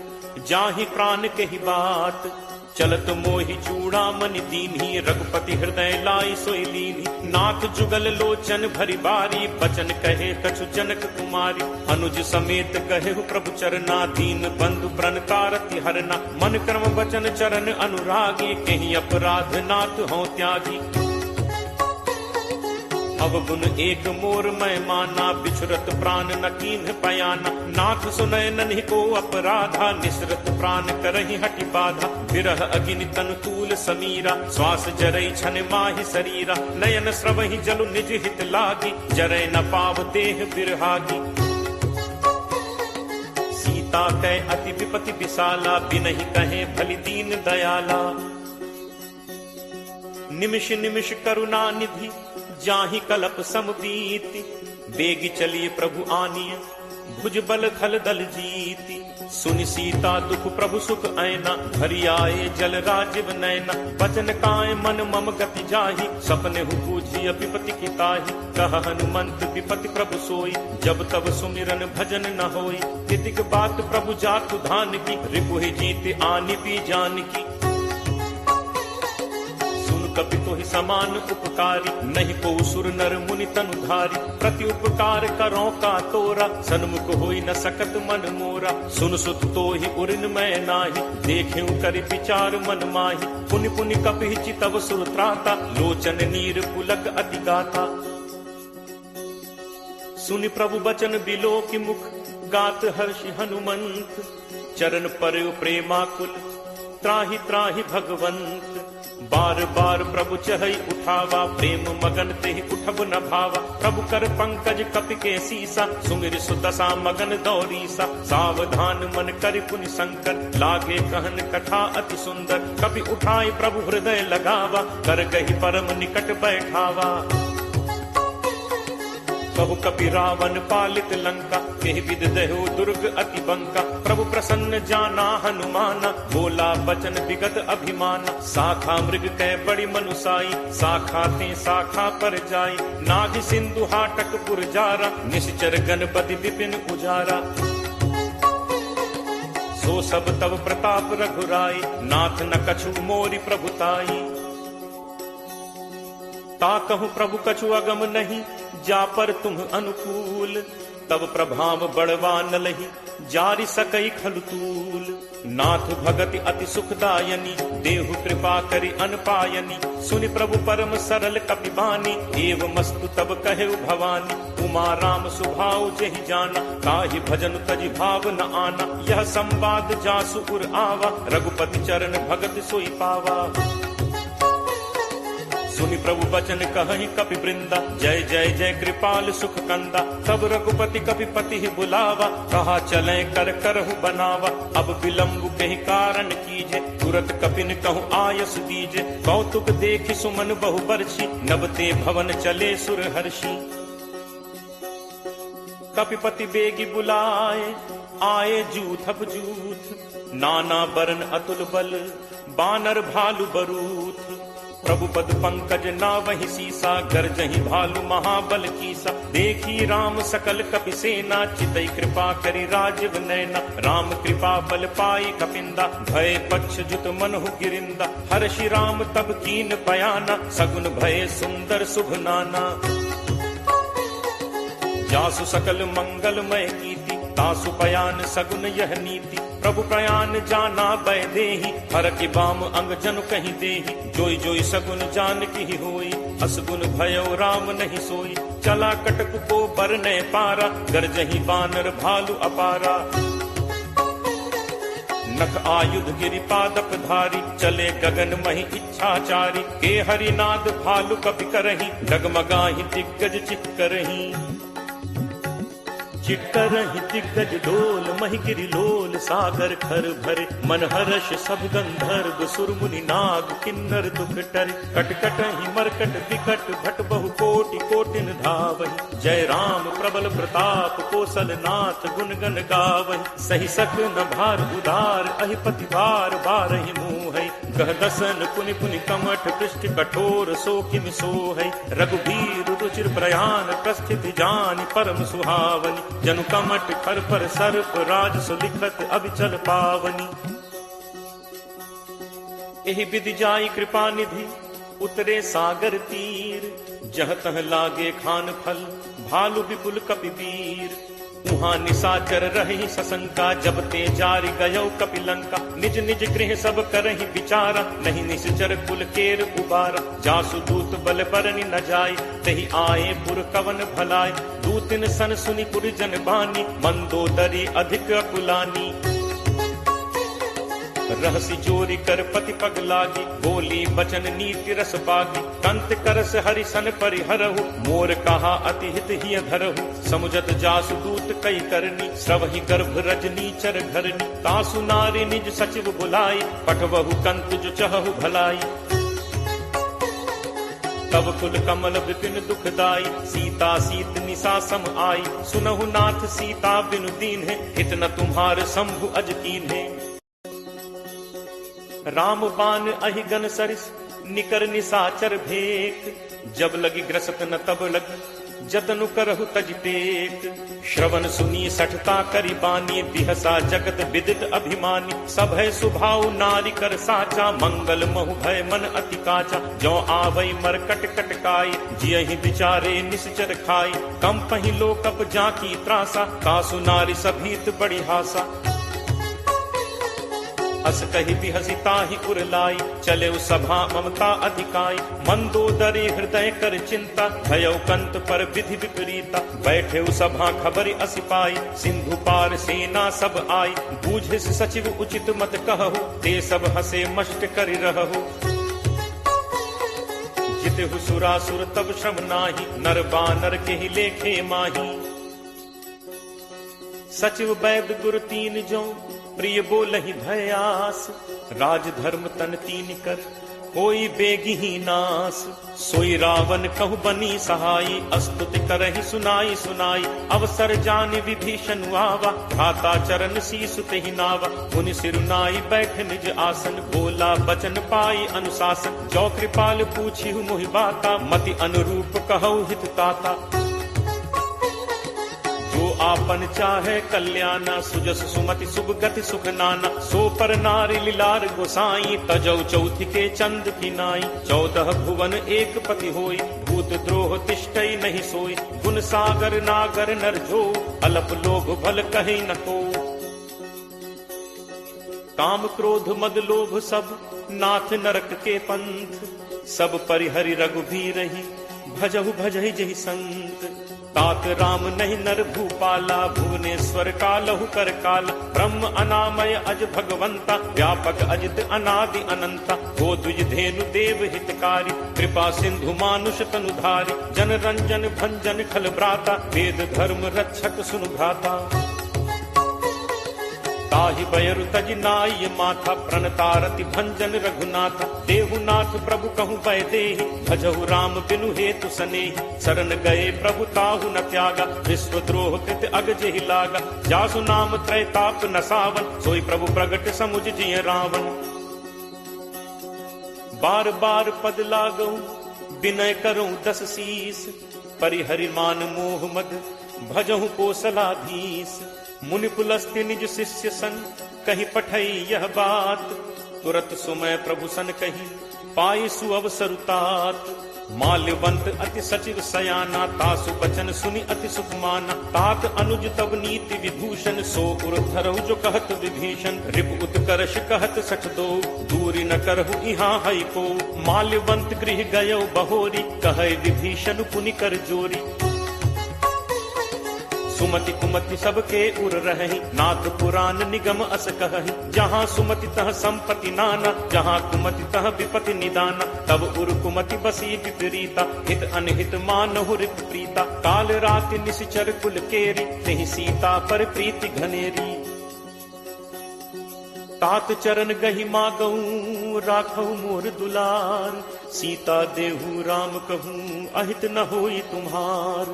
जाहि प्राण के ही बाट। चलत मोहि चूड़ामणि दीन्ही, रघुपति हृदय लाई सोई लीन्ही। नाथ जुगल लोचन भरी बारी, बचन कहे कछु जनक कुमारी। अनुज समेत कहे प्रभु चरना, दीन बंधु प्रणतारति हरना। मन कर्म वचन चरण अनुरागी, कहीं अपराध नाथ हो त्यागी। अवगुण एक मोर मैं माना, बिछुरत प्राण न कीन्ह पयाना। नाथ सुनय नन्हि को अपराधा, निसरत प्राण करहि हटि बाधा। विरह अगिनि तनु तूल समीरा, श्वास जरई छन माहि शरीरा। नयन स्रवहि जलु निज हित लागी, जरै न पाव देह बिरहागी। सीता कै अति विपति विशाला, बिनहि कहे भलि दीन दयाला। निमिष निमिष करुणा निधि, जाहि कलप समबीति। बेगी चलिए प्रभु आनिय, भुज बल खल दल जीति। सुनि सीता दुख प्रभु सुख ऐना, भरी आए जल राजीव नैना। बचन काय मन मम गति जाहि, सपने हु बूझी विपति की ताहि। कह हनुमंत विपति प्रभु सोई, जब तब सुमिरन भजन न होई। तितिक बात प्रभु जातु धान की, रिपुहि जीत आनि भी जान की। कपि तोहि समान उपकारी, नहीं को सुर नर मुनि तनुधारी। प्रति उपकार करो का तोरा, सन्मुख होई न सकत मन मोरा। सुन सुत तोहि उरिन मैं नाही, देखेउ करि विचार मन माही। पुनि पुनि कपि चितव सुर त्राता, लोचन नीर पुलक अति गाथा। सुनि प्रभु बचन बिलो की मुख, गात हर्षि हनुमंत। चरण पर प्रेमाकुल, त्राहि त्राहि भगवंत। बार बार प्रभु चहई उठावा, प्रेम मगन तेहि उठब न भावा। प्रभु कर पंकज कपि के सीसा, सुमिर सुदशा मगन दौरीसा। सावधान मन करि पुनि शंकर, लागे कहन कथा अति सुंदर। कपि उठाई प्रभु हृदय लगावा, कर गहि परम निकट बैठावा। कहु कपि रावण पालित लंका, केहि विध दहु दुर्ग अति बंका। प्रभु प्रसन्न जाना हनुमाना, बोला बचन विगत अभिमाना। शाखा मृग कै बड़ी मनुसाई, शाखा ते शाखा पर जाई। नाग सिंधु हाटक पुरजारा, निश्चर गणपति विपिन उजारा। सो सब तब प्रताप रघुराई, नाथ न कछु मोरि प्रभुताई। ताकहु प्रभु कछु अगम नहीं, जा पर तुम अनुकूल। तब प्रभाव बड़वा न लही, जारि सकई खलुतूल। नाथ भगति अति सुखदायनी, देहु कृपा करि अनपायनी। सुनि प्रभु परम सरल कपि बानी, एव मस्तु तब कहेउ भवानी। उमा राम सुभाव जेहि जाना, काहि भजन तजि भाव न आना। यह संवाद जासु उर आवा, रघुपति चरण भगत सोई पावा। सुनि प्रभु बचन कहहि कपि वृंदा, जय जय जय कृपाल सुख कंदा। तब रघुपति कपि पति ही बुलावा, कहा चले कर करहु बनावा। अब विलंब कहि कारण कीजे, तुरत कपिन कहु आयस दीजे। कौतुक देखि सुमन बहु बरछी, नबते भवन चले सुर हर्षि। कपिपति बेगी बुलाए, आए जूथप जूथ। नाना बरन अतुल बल, बानर भालु बरूथ। प्रभु पद पंकज नावहि सीसा, गर्जहि भालु महाबल कीसा। देखी राम सकल कपि सेना, चितई कृपा करि राजीव नैना। राम कृपा बल पाई कपिंदा, भय पक्ष जुत मनहु गिरिंदा। हर्षि राम तब कीन पयाना, सगुन भय सुंदर शुभ नाना। जासु सकल मंगलमय कीति, तासु पयान सगुन यह नीति, प्रभु प्रयान जाना बैदेही, हर की बाम अंग जनु कहीं देही, जोई जोई सगुन जान की होई, असगुन भयो राम नहीं सोई, चला कटक को बरने पारा, गरजही बानर भालू अपारा, नख आयुध गिरिपादप धारी, चले गगन मही इच्छाचारी, के हरिनाद भालु कपि करही, डगमगाही दिग्गज चिक्करही, चिक्करही दिग्गज डोल, मही गिरि लोल सागर खर भरे, मन हर्ष सब गंधर्व सुर मुनि नाग किन्नर दुख टरे, कटकटहि मरकट विकट भट बहु कोटि कोटिन धावहि, जय राम प्रबल प्रताप कौशल नाथ गुण गण गावहि, सही सक न भार उदार अहिपति बार बारहि मुहै, कह दसन पुनि पुनि कमठ पृष्ठ कठोर सो किम सोहै, रघुबीर रुचिर प्रयान प्रस्थित जानि परम सुहावनि, जनु कमठ खर पर सर्प राज सुलिखत अभिचल पावनी, एहि विधि जाई कृपा निधि उतरे सागर तीर, जह तह लागे खान फल भालु विपुल कपिवीर, उहाँ निशाचर रही सशंका, जब ते जारि गयो कपिलंका, निज निज गृह सब करहि विचारा, नहीं निश्चर कुल केर उबारा, जासु दूत बल बरनि न जाय, तहि आए पुर कवन भलाय, दूतिन सन सुनि पुर जन बानी, मंदोदरी अधिक अकुलानी, रहसी जोरी कर पति पग लागी, बोली बचन नीति रस बागी, कंत करस हरि सन परिहरहु, मोर कहा अति हित ही धरहु, समुझत जासु दूत कई करनी, श्रवहि गर्भ रजनी चर घरनी, तासु नारी निज सचिव बुलाई, पठवहु कंत जो चहु भलाई, तब कुल कमल विपिन दुखदाई, सीता सीत निशा सम आई, सुनहु नाथ सीता बिनु दीन है, इतना तुम्हार शंभु अज कीन है, राम बान अहि गन सरिस निकर निशाचर भेक, जब लगी ग्रसत न तब लगी जतनु करहु तज टेक, श्रवण सुनी सठता करी बानी, बिहसा जगत विदित अभिमानी, सब है सुभाव नारी कर साचा, मंगल महु भय मन अति काचा, जो आवई मरकट कटकाई, जियहि विचारे निश्चर खाई, कम पहि लोकप जाकी त्रासा, तासु नारी सभीत बड़ी हासा, अस कही बिहसी ताहि उरलाई, चले सभा ममता अधिकाई, मंदोदरी हृदय कर चिंता, भयउ कंत पर विधि विपरीता, बैठे सभा खबरि असिपाई, सिंधु पार सेना सब आई, बूझिस सचिव उचित मत कहु, ते सब हसे मष्ट करि रहु, जितहु सुरासुर तब श्रम नाही, नर बानर के ही लेखे माही, सचिव वैद गुरु तीन जो प्रिय बोलहि भयास, राज धर्म तन तीन कर कोई बेगी ही नास, सोई रावण कहु बनी सहाई, अस्तुति करहि सुनाई सुनाई, अवसर जानि विभीषण आवा, भ्राता चरण शीसु तेहि नावा, मुनि सिरुनाई बैठ निज आसन, बोला बचन पाई अनुशासन, जो कृपाल पूछिहु मोहि बाता, मति अनुरूप कहु हित ताता, जो आपन चाहे कल्याणा, सुजस सुमति शुभ गति सुख नाना, सो पर नारी लीलार गोसाई, तजौ चौथि के चंद की नाई, 14 भुवन एक पति होई, भूत द्रोह तिष्ठई नहीं सोई, गुण सागर नागर नर जो, अलप लोभ भल कहीं न को, काम क्रोध मद लोभ सब नाथ नरक के पंथ, सब परिहरि रघुबीर ही, भजहु भजहि जहि संत, तात राम नहीं नर भूपाला, भुवनेश्वर कालहु कर काला, ब्रह्म अनामय अज भगवंता, व्यापक अजित अनादि अनंता, गो द्विज धेनु देव हितकारी, कृपा सिंधु मानुष तनुधारी, जन रंजन भंजन खल भ्राता, वेद धर्म रक्षक सुनु भ्राता, ताहि बयरु तज नाय माथा, प्रणतारति भंजन रघुनाथा, देहुनाथ प्रभु कहु पै देहि, भजहु राम बिनु हेतु सनेहि, शरण गए प्रभु ताहु न त्यागा, विश्वद्रोह कृत अग जेहि लागा, जासु नाम त्रैताप न सावन, सोई प्रभु प्रगट समुझ जिय रावण, बार बार पद लागऊ विनय करऊं 10 शीस, परिहरि मान मोह मद भजहु कोसलाधीश, मुनि पुलस्त्य निज शिष्य सन कही पठई यह बात, तुरत सुमय प्रभु सन कही पाई सुअवसरुतात, माल्यवंत अति सचिव सयाना, तासु बचन सुनि अति सुख माना। तात अनुज तब नीति विभूषण, सो उर धरहु जो कहत विभीषण। रिपु उत्कर्ष कहत सठ दो, दूरी न करहु इहाँ हई को। माल्यवंत गृह गयो बहोरी, कहे विभीषण पुनि कर जोरी। सुमति कुमति सबके उर रहहि, नाथ पुराण निगम अस कहहि। जहाँ सुमति तह संपत्ति नाना, जहाँ कुमति तह विपति निदाना। तब उर कुमति बसी विपरीता, हित अनहित मानहु रिपु प्रीता। काल राति निश्चर कुल केरी, तेहि सीता पर प्रीति घनेरी। तात चरण गहि मागऊ, राखऊ मोर दुलार। सीता देहु राम कहूँ, अहित न होई तुम्हार।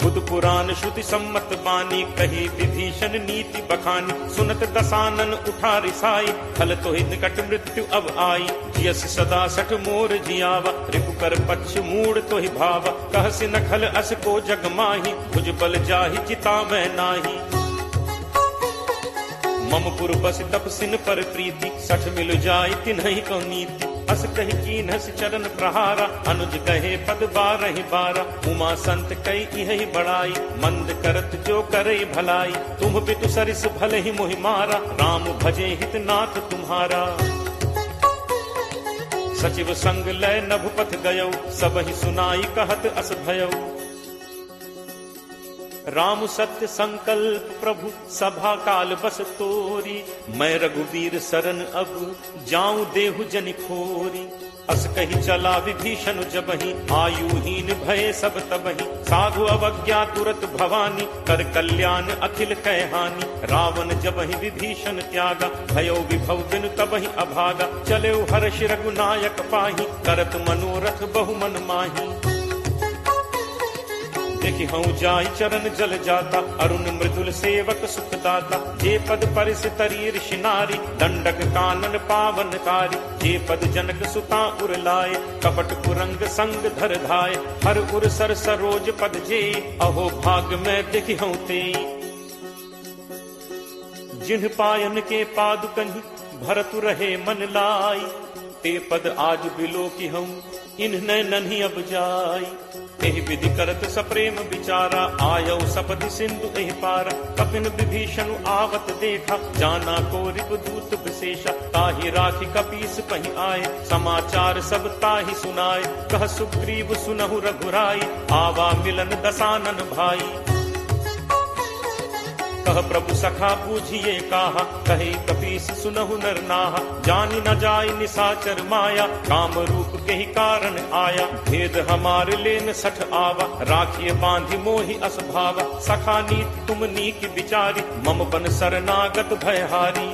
बुध पुराण श्रुति सम्मत बानी, कही विभीषण नीति बखानी। सुनत दसानन उठा रिसाई, खल तो निकट मृत्यु अब आई। जियस सदा सठ मोर जियावा, रिपु कर पक्ष मूड तो ही भावा। कहसि न खल अस को जग माही, भुज बल जाहि चितावै नाही। मम पुर बस तपसिन पर प्रीति, सठ मिल जाय तिन्हि को नीति। अस कहि कीन्हस चरण प्रहारा, अनुज कहे पद बारहि बारा। उमा संत कई इहि बड़ाई, मंद करत जो करे भलाई। तुम पितु सरिस भले ही मोहि मारा, राम भजे हित नाथ तुम्हारा। सचिव संग लय नभुपथ गयो, सबहि सुनाई कहत अस भयो। राम सत्य संकल्प प्रभु, सभा काल बस तोरी। मैं रघुवीर सरन अब, जाऊं देहु जनि खोरी। अस कही चला विभीषण जबहि, आयुहीन भय सब तबहि। साधु अवज्ञा तुरत भवानी, कर कल्याण अखिल कह हानि। रावण जबहि विभीषण त्यागा, भयो विभव बिनु तबहि अभागा। चले हर्ष रघुनायक पाही, करत मनोरथ बहु मन माही। देखि हूँ जाई चरण जल जाता, अरुण मृदुल सेवक सुखदाता। जे पद परिस तरी ऋषि नारी, दंडक कानन पावनकारी। जे पद जनक सुता उर लाए, कपट कुरंग संग धर धाय। हर उर सर सरोज पद जे, अहो भाग में देखि हूँ ते। जिन्ह पायन के पादुकहि, भरतु रहे मन लाई। ते पद आज बिलो की हूँ, इन्ह नन्ही अब जाई। एहि विधि करत सप्रेम विचारा, आयौ सपदि सिंधु एहि पारा। कपिन विभीषण आवत देखा, जाना को रिपुदूत विशेषा। ताहि राखी कपीस पहि आए, समाचार सब ताहि सुनाए। कह सुग्रीव सुनहु रघुराई, आवा मिलन दसानन भाई। कह प्रभु सखा बूझिए काहा, कहे कपीस सुनहु नर नाहा। जानि न जाय निसाचर माया, काम रूप के ही कारण आया। भेद हमार लेन सठ आवा, राखिए बांधि मोहि अस भावा। सखा नीत तुम नीक विचारी, मम बन शरणागत भयहारी।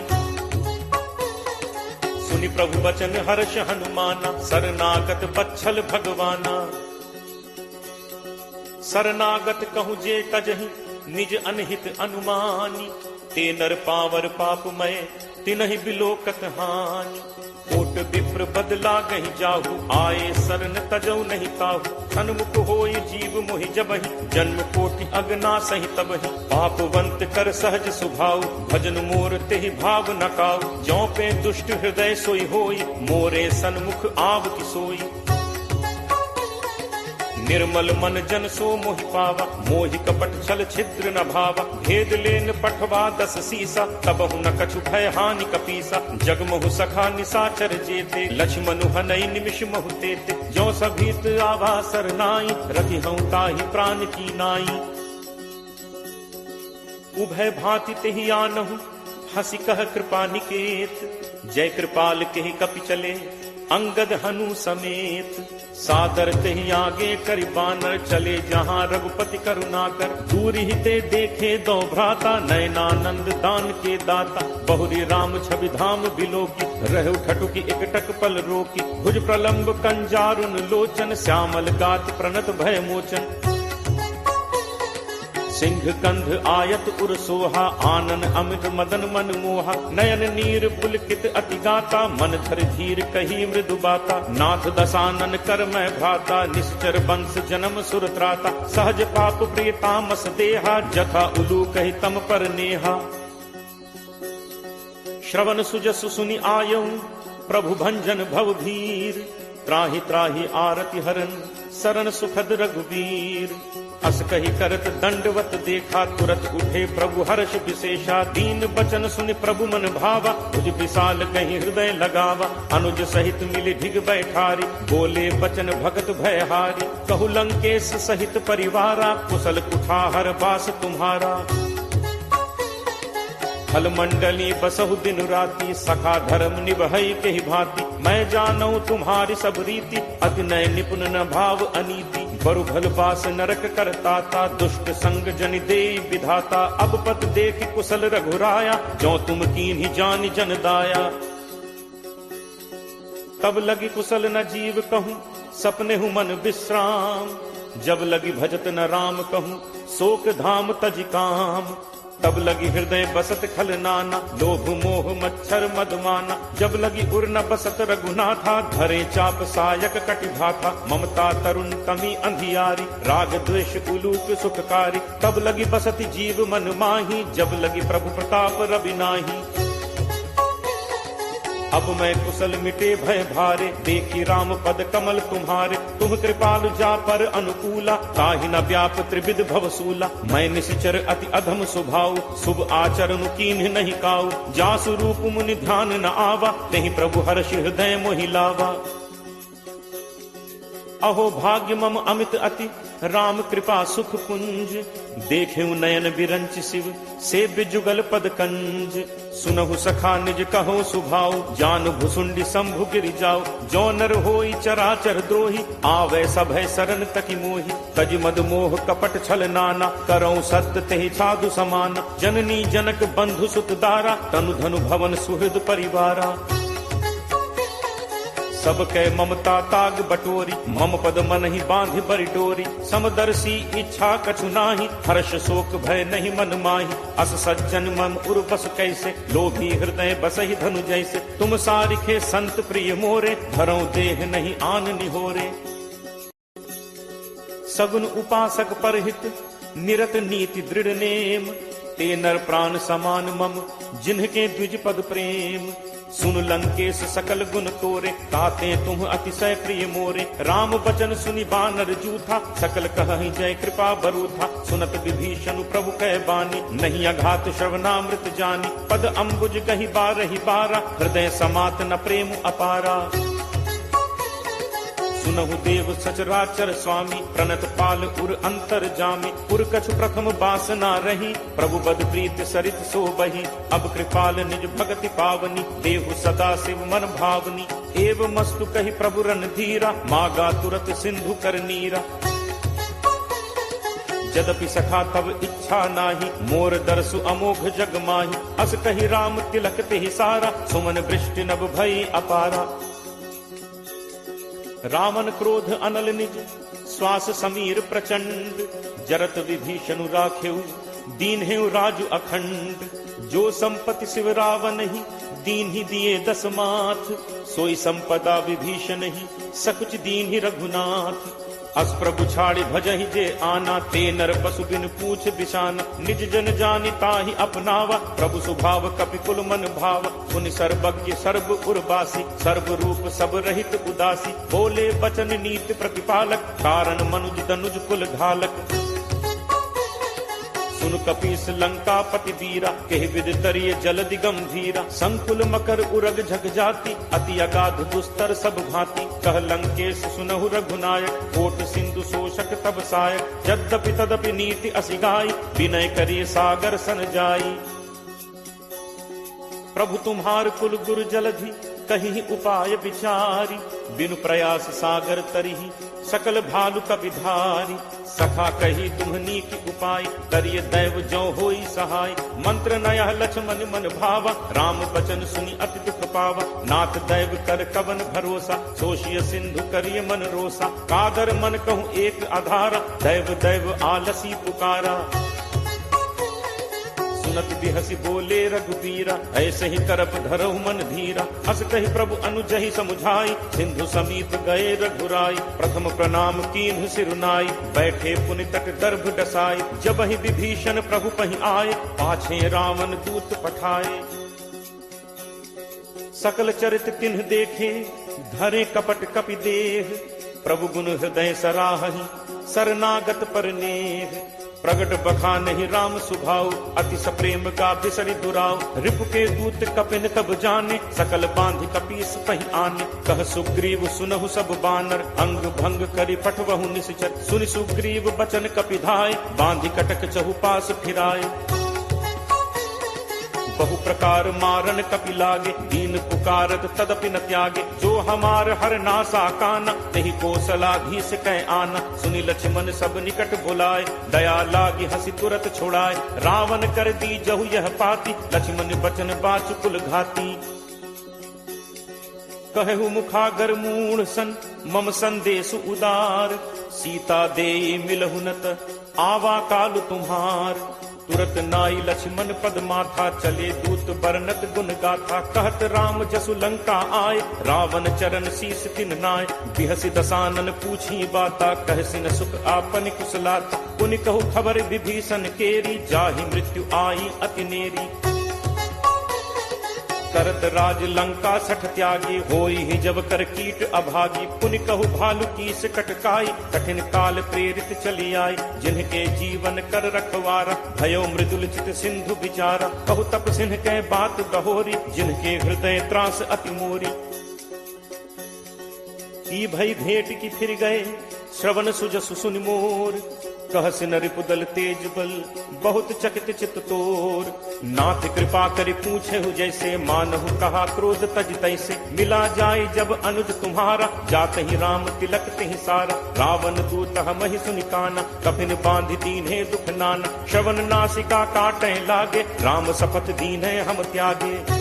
सुनि प्रभु वचन हर्ष हनुमाना, शरणागत बच्छल भगवाना। शरणागत कहूँ जे तजहि, निज अनहित अनुमानी। ते नर पावर पापमय, तिनहि बिलोकत हानि। कोट विप्र बदला गहि जाहु, आए शरण तजौ नहीं ताहु। सन्मुख होय जीव मोहि जबहि, जन्म कोटि अगना सहि तबहि। पापवंत कर सहज सुभाव, भजन मोर तेहि भाव न काऊ। जौ पे दुष्ट हृदय सोई होय, मोरे सन्मुख आव की सोई। निर्मल मन जन सो मोहि पावा, मोहि कपट छल छिद्र न भावा। भेद लेन पठवा 10 सीसा, तबहु न कछु भय हानि कपीसा। जगमहु सखा निसाचर जेते, लक्ष्मणु हनई निमिष महु तेते। जो सभीत आवा सरनाई, रखि हूँ ताहि प्राण की नाई। उभय भांति तेहि आनहु, हंसी कह कृपा निकेत। जय कृपाल केहि कपि चले, अंगद हनु समेत। सादर तेहि आगे करि बानर, चले जहाँ रघुपति करुणाकर। दूरी ही ते देखे दो भ्राता, नयनानंद दान के दाता। बहुरी राम छवि धाम बिलोकी, रहु ठटुकी एकटक पल रोकी। भुज प्रलंब कंजारुन लोचन, श्यामल गात प्रणत भय मोचन। सिंह कंध आयत उर सोहा, आनन अमित मदन मन मोहा। नयन नीर पुलकित अति गाता, मन धर धीर कही मृदु बाता। नाथ दसानन कर मैं भ्राता, निश्चर वंश जन्म सुर त्राता। सहज पाप प्रिय तामस देहा, जथा उलू कही तम पर नेहा। श्रवण सुजसु सुनि आयऊ, प्रभु भंजन भव भीर। त्राहि त्राहि आरति हरन, शरण सुखद रघुवीर। अस कही करत दंडवत देखा, तुरत उठे प्रभु हर्ष विशेषा। दीन बचन सुनि प्रभु मन भावा, तुझ विशाल कहीं हृदय लगावा। अनुज सहित मिली ढिग बैठारी, बोले बचन भगत भयहारी। कहु लंकेश सहित परिवारा, कुशल कुठार बास तुम्हारा। फल मंडली बसहु दिन राति, सखा धर्म निभई के ही भांति। मैं जानऊ तुम्हारी सब रीति, अति नय निपुण न भाव अनीति। बरु भल बास नरक करताता, दुष्ट संग जन दे विधाता। अब पत देख कुशल रघुराया, जो तुम कीन्ही जान जन दाया। तब लगी कुशल न जीव कहूँ, सपने हूँ मन विश्राम। जब लगी भजत न राम कहूँ, शोक धाम तज काम। तब लगी हृदय बसत खल नाना, लोभ मोह मच्छर मदमाना। जब लगी उर न बसत रघुनाथा, धरे चाप सायक कटिभाथा। ममता तरुण तमी अंधियारी, राग द्वेष उलूक सुखकारी। तब लगी बसत जीव मन माही, जब लगी प्रभु प्रताप रवि नाही। अब मैं कुशल मिटे भय भारे, देखी राम पद कमल तुम्हारे। तुम कृपालु जा पर अनुकूला, ताहि न व्याप त्रिविध भवसूला। मैं निश्चर अति अधम स्वभाव, शुभ आचरण कीन्ह नहीं काऊ। जासु रूप मुनि ध्यान न आवा, नहीं प्रभु हर्ष हृदय मोहि लावा। अहो भाग्य मम अमित अति, राम कृपा सुख पुंज। देखेऊ नयन बिरंच शिव, सेव्य जुगल पद कंज। सुनहु सखा निज कहो सुभाव, जान भुसुंडी शंभु गिरि जाओ। जो नर होई चराचर द्रोही, आवे सभय शरण तकी मोही। तज मद मोह कपट छल नाना, करऊं सत्य तेहि साधु समाना। जननी जनक बंधु सुत दारा, तनु धनु भवन सुहृद परिवारा। सब कै ममता ताग बटोरी, मम पद मन ही बांध बरि डोरी। समदर्शी इच्छा कछु नाही, हर्ष शोक भय नहीं मन माही। अस सज्जन मम उर बस कैसे, लोभी हृदय बसहि धनु जैसे। तुम सारिखे संत प्रिय मोरे, धरऊं देह नहीं आन निहोरे। सगुन उपासक परहित, निरत नीति दृढ़ नेम। ते नर प्राण समान मम, जिन्हके द्विज पद प्रेम। सुन लंकेश सकल गुण तोरे, ताते तुम अतिशय प्रिय मोरे। राम बचन सुनि बानर जूथा, सकल कहहि जय कृपा बरूथा। सुनत विभीषण प्रभु कह बानी, नहीं अघात श्रवणामृत जानी। पद अम्बुज कहि बारहि बारा, हृदय समात न प्रेम अपारा। सुनहु देव सचराचर स्वामी, प्रणत पाल उर अंतर जामी। उर कछु प्रथम बासना रही, प्रभु बद प्रीत सरित सो बही। अब कृपाल निज भगति पावनी, देहु सदा शिव मन भावनी। एव मस्तु कहि प्रभु रणधीरा, मागा तुरत सिंधु कर नीरा। यद्यपि सखा तब इच्छा नाही, मोर दर्शु अमोघ जग माही। अस कहि राम तिलक तेहि सारा, सुमन वृष्टि नभ भई अपारा। रावण क्रोध अनल निज, श्वास समीर प्रचंड। जरत विभीषण राखेऊ, दीन हेउ राजु अखंड। जो संपत्ति शिव रावण ही, दीन ही दिए दस माथ। सोई संपदा विभीषण ही, सकुच दीन ही रघुनाथ। अस प्रभु छाड़ि भजहि जे आना, ते नर पशु बिन पूछ बिशाना। निज जन जानि ताहि अपनावा, प्रभु स्वभाव कपि कुल मन भावा। पुनि सर्वज्ञ सर्व उर्वासी, सर्व रूप सब रहित उदासी। बोले बचन नीति प्रतिपालक, कारण मनुज तनुज कुल घालक। सुन कपीस लंका पति वीरा, केहि विद तरिय जलदि गंभीरा। संकुल मकर उरग झग जाति, अति अगाध दुस्तर सब भांति। कह लंकेश सुनहु रघुनायक, कोट सिंधु शोषक तब सायक। यद्यपि तदपि नीति असिगाई, विनय करिय सागर सन जाई। प्रभु तुम्हार कुल गुरु जलधि, कहीं उपाय विचारी। बिनु प्रयास सागर तरिहि, सकल भालु कपिधारी। सखा कही तुम्हनी की उपाय, करिय दैव जो होई सहाय। मंत्र नया लक्ष्मण मन भावा, राम बचन सुनि अति दुख पावा। नाथ दैव कर कवन भरोसा, सोशिय सिंधु करिय मन रोसा। कादर मन कहूँ एक आधारा, दैव दैव आलसी पुकारा। सुनत बिहसी बोले रघुबीरा, ऐसे ही करप धरहु मन धीरा। अस कहि प्रभु अनुजहि समुझाई, सिंधु समीप गए रघुराई। प्रथम प्रणाम कीन्हु सिरुनाई, बैठे पुनि तट गर्भ डसाई। जब ही विभीषण प्रभु पहि आए, पाछे रावण दूत पठाए। सकल चरित तिन्ह देखे, धरे कपट कपि देह। प्रभु गुण हृदय सराहि, शरणागत पर नेह। प्रगट बखानहि राम सुभाव, अति सप्रेम का बिसरि दुराव। रिपु के दूत कपिन तब जाने, सकल बांधि कपीस पहि आने। कह सुग्रीव सुनहु सब बानर, अंग भंग करि पठवहु निश्चर। सुनि सुग्रीव बचन कपिधाय, बांधि कटक चहुपास फिराए। बहु प्रकार मारन कपि लागे, दीन पुकारत तदपि न त्यागे। जो हमार हर नासा काना, तेहि कौशलाधीश कै आना। सुनि लक्ष्मण सब निकट बुलाए, दया लागी हंसी तुरत छोड़ाए। रावण कर दी जहु यह पाती, लक्ष्मण बचन बाचु कुल घाती। कहु मुखागर मूढ़ सन, मम संदेश उदार। सीता दे मिलहु नत, आवा काल तुम्हार। तुरत नाई लक्ष्मण पद माथा, चले दूत बरनत गुण गाथा। कहत राम जसु लंका आए, रावण चरण शीस तिन नाय। बिहसि दसानन पूछी बाता, कहसिन सुख आपन कुशलाता। पुनि कहु खबर विभीषण केरी, जाहि मृत्यु आई अति नेरी। करत राज लंका सठ त्यागी, होई ही जब कर कीट अभागी। पुनि कहु भालु कीस कटकाई, कठिन काल प्रेरित चली आई। जिनके जीवन कर रखवारा, भयो मृदुल चित सिंधु विचारा। कहु तप सिंह के बात बहोरी, जिनके हृदय त्रास अति मोरी। की भई भेंट की फिर गए, श्रवण सुजसु सुनि मोर। कहसिन रिपुदल तेज बल, बहुत चकित चित तोर। नाथ कृपा करि पूछेहु जैसे, मानहु कहा क्रोध तज तैसे। मिला जाय जब अनुज तुम्हारा, जातहि राम तिलक तिहि सारा। रावण दूत हमहि सुनि काना, कपिन बांधि दीन्हे दुख नाना। श्रवण नासिका काटै लागे, राम शपथ दीन्हे हम त्यागे।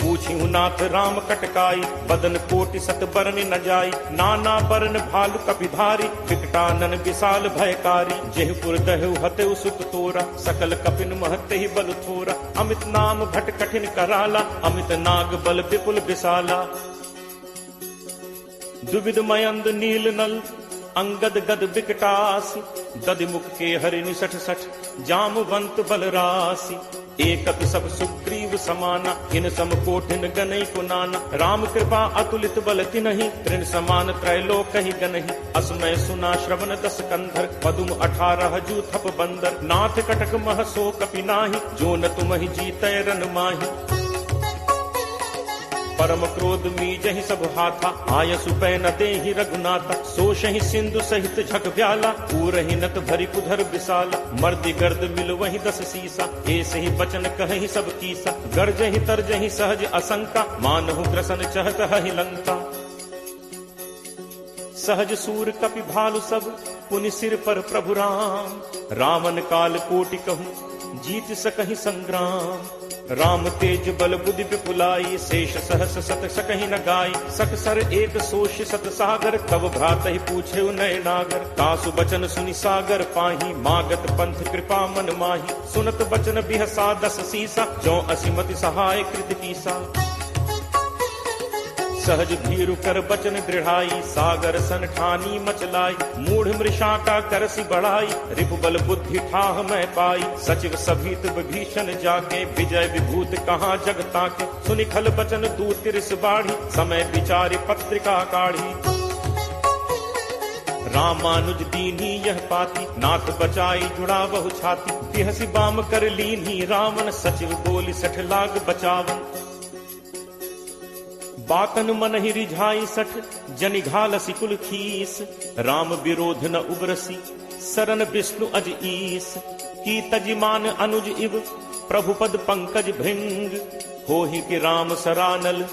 पूछिहु नाथ राम कटकाई, बदन कोटि सत बरन न जाई। नाना बरन भालु कपिधारी, विकटानन विशाल भयकारी। जेहपुर दहु हतेउ सुत तोरा, सकल कपिन महते ही बल थोरा। अमित नाम भट कठिन कराला, अमित नाग बल विपुल विशाला। दुविध मयंद नील नल, अंगद गद विकटासी। दधिमुख के हरि निसठ सठ, जामवंत बल राशि। एकत सब सुग्रीव समाना, इन सम कोठिन गनई को नाना। राम कृपा अतुलित बल तिनहि, तृण समान त्रैलोक ही गनहि। असमय सुना श्रवण दस कंधर, पदुम 18 जू थप बंदर। नाथ कटक मह सो कपि नाहि, जो न तुमहि जीतै रन माहि। परम क्रोध मीजहि सब हाथा, आयसु पै न देहि रघुनाथा। सोषहि सिंधु सहित झक व्याला, पूरहि नत भरि कुधर विशाला। मर्दि गर्द मिल वहि 10 सीसा, ऐसे ही बचन कहहि सब कीसा। गर्जहि तरजहि सहज असंका, मानहु ग्रसन चहत हहि लंका। सहज सूर कपि भालु सब, पुनि सिर पर प्रभु राम। रावण काल कोटि कहूँ, जीत सकहि संग्राम। राम तेज बल बुद्धि विपुलाई, शेष सहस सत सकहि न गाई। सकसर एक सोष सत सागर, तब भ्रात ही पूछे नय नागर। तासु बचन सुनि सागर पाही, मागत पंथ कृपा मन माही। सुनत बचन बिहसा 10 सीसा, जो असिमति सहाय कृत कीसा। सहज भीरु कर बचन दृढ़ाई, सागर सन ठानी मचलाई। मूढ़ मृषा का करसी बढ़ाई, रिपुबल बुद्धि ठाह मैं पाई। सचिव सभीत विभीषण जाके, विजय विभूत कहाँ जगता के। सुनि खल बचन दूत तिरस बाढ़ी, समय विचारि पत्रिका काढ़ी। रामानुज दीन्ही यह पाती, नाथ बचाई जुड़ा बहु छाती। बिहसी बाम कर लीन्ही रावण, सचिव बोली 60 लाग बचावन। बातन मन ही रिझाई 60, जनि घालसी कुल खीस। राम विरोध न उबरसी, सरन विष्णु अज ईस। की तजिमान अनुज इव, प्रभु पद पंकज भृंग। होहि कि राम सरानल,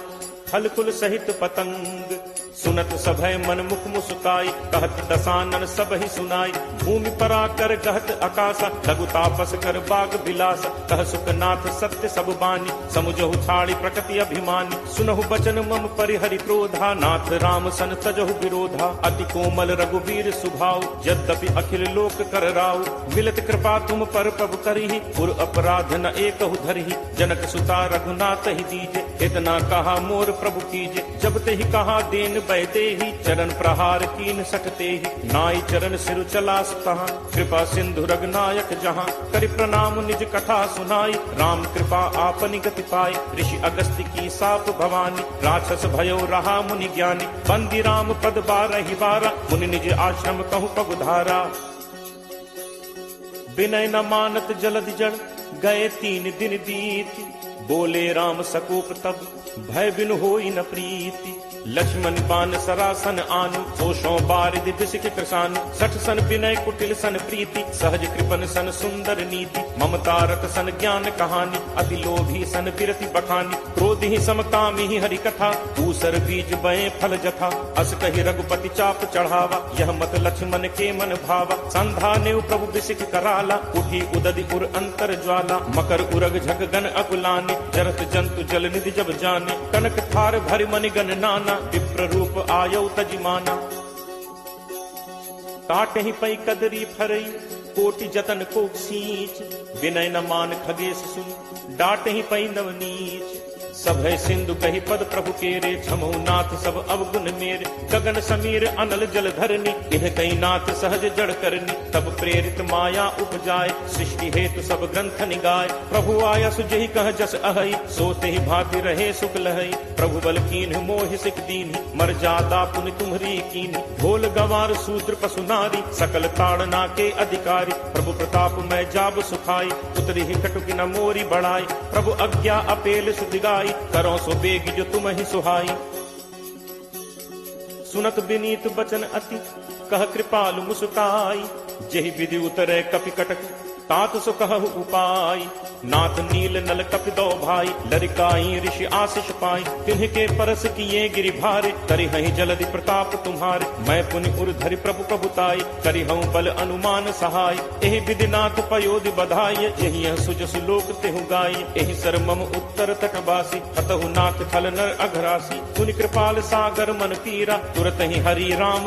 खल कुल सहित पतंग। सुनत सभय मन मुख मुस्काई, कहत दसानन सब ही सुनाई। भूमि परा कर कहत आकाशा, लघु तापस कर बाग बिलासा। कह सुखनाथ सत्य सब बानी, समुझहु छाड़ी प्रकृति अभिमानी। सुनहु बचन मम परिहरि क्रोधा, नाथ राम सन तजहु विरोधा। अति कोमल रघुवीर सुभाव, यद्यपि अखिल लोक कर राव। मिलत कृपा तुम पर प्रभु करिहि, पुर अपराध न एकहु धरिहि। जनक सुता रघुनाथ ही दीजे, इतना कहा मोर प्रभु कीजे। जब ते ही कहा देन पैदे ही चरण प्रहार कीन सटते ही नाई चरण सिर चलास तहाँ कृपा सिंधु रघुनायक जहाँ करि प्रणाम निज कथा सुनाई राम कृपा आपनि गति पाई ऋषि अगस्त्य की साप भवानी राक्षस भयो रहा मुनि ज्ञानी बंदी राम पद बारहि बारा मुनि निज आश्रम कहूँ पगुधारा विनय न मानत जलधि जड़ गए 3 दिन बीत बोले राम सकोप तब भय बिनु होई न प्रीति लक्ष्मण बान सरासन आनु दोषों बारिद बिसिक कृषानु सठ सन विनय कुटिल सन प्रीति सहज कृपन सन सुंदर नीति ममता रत सन ज्ञान कहानी अति लोभी सन विरति बखानी क्रोध ही समकामी ही हरि कथा ऊसर बीज बये फल जथा अस कहि रघुपति चाप चढ़ावा यह मत लक्ष्मण के मन भावा संधा नेव प्रभु बिसिक कराला उठी उदधि उर अंतर ज्वाला मकर उरग झग गन अकुलाने जरत जंतु जल निधि जब जाने कनक थार भरि मनि गण नाना विप्र रूप आयो तजिमाना काटे ही पई कदरी फरई कोटि जतन को सींच विनय न मान खगेश सुन डाटे ही पई नवनीच सब है सिंधु कही पद प्रभु केरे छमो नाथ सब अवगुण मेरे गगन समीर अनल जल धरनी इह कई नाथ सहज जड़ करनी तब प्रेरित माया उपजाए सृष्टि हेतु सब ग्रंथ निगाय प्रभु आया सुजहि कह जस अहई सोते ही भांति रहे सुख लहई प्रभु बल कीन मोहि सिख दीन मर जादा पुनि तुम्हरी कीन ढोल गवार सूत्र पशु नारी सकल ताड़ना के अधिकारी प्रभु प्रताप मैं जाब सुखाई उतरी ही कटुक न मोरी बढ़ाई प्रभु आज्ञा अपेल सुदिगाई करो सो बेग जो तुम ही सुहाई सुनत विनीत बचन अति कह कृपालु मुस्काई जेहि विधि उतरे कपि कटक तात सो कहु उपाय नाथ नील नल कपि दो भाई लरिकाई ऋषि आशीष पाई तिन्ह परस किए गिरि भारे करि हहि जलधि प्रताप तुम्हारे मैं पुनि उर धरि प्रभु प्रभुताई करि हूँ बल अनुमान सहाय एहि विधि नाथ पयोधि बधाई यही सुजसु लोक तेहु गाई एहि सर मम उत्तर तटवासी हतहु नाथ खल नर अघरासी पुनि कृपाल सागर मन पीरा तुरत ही हरि राम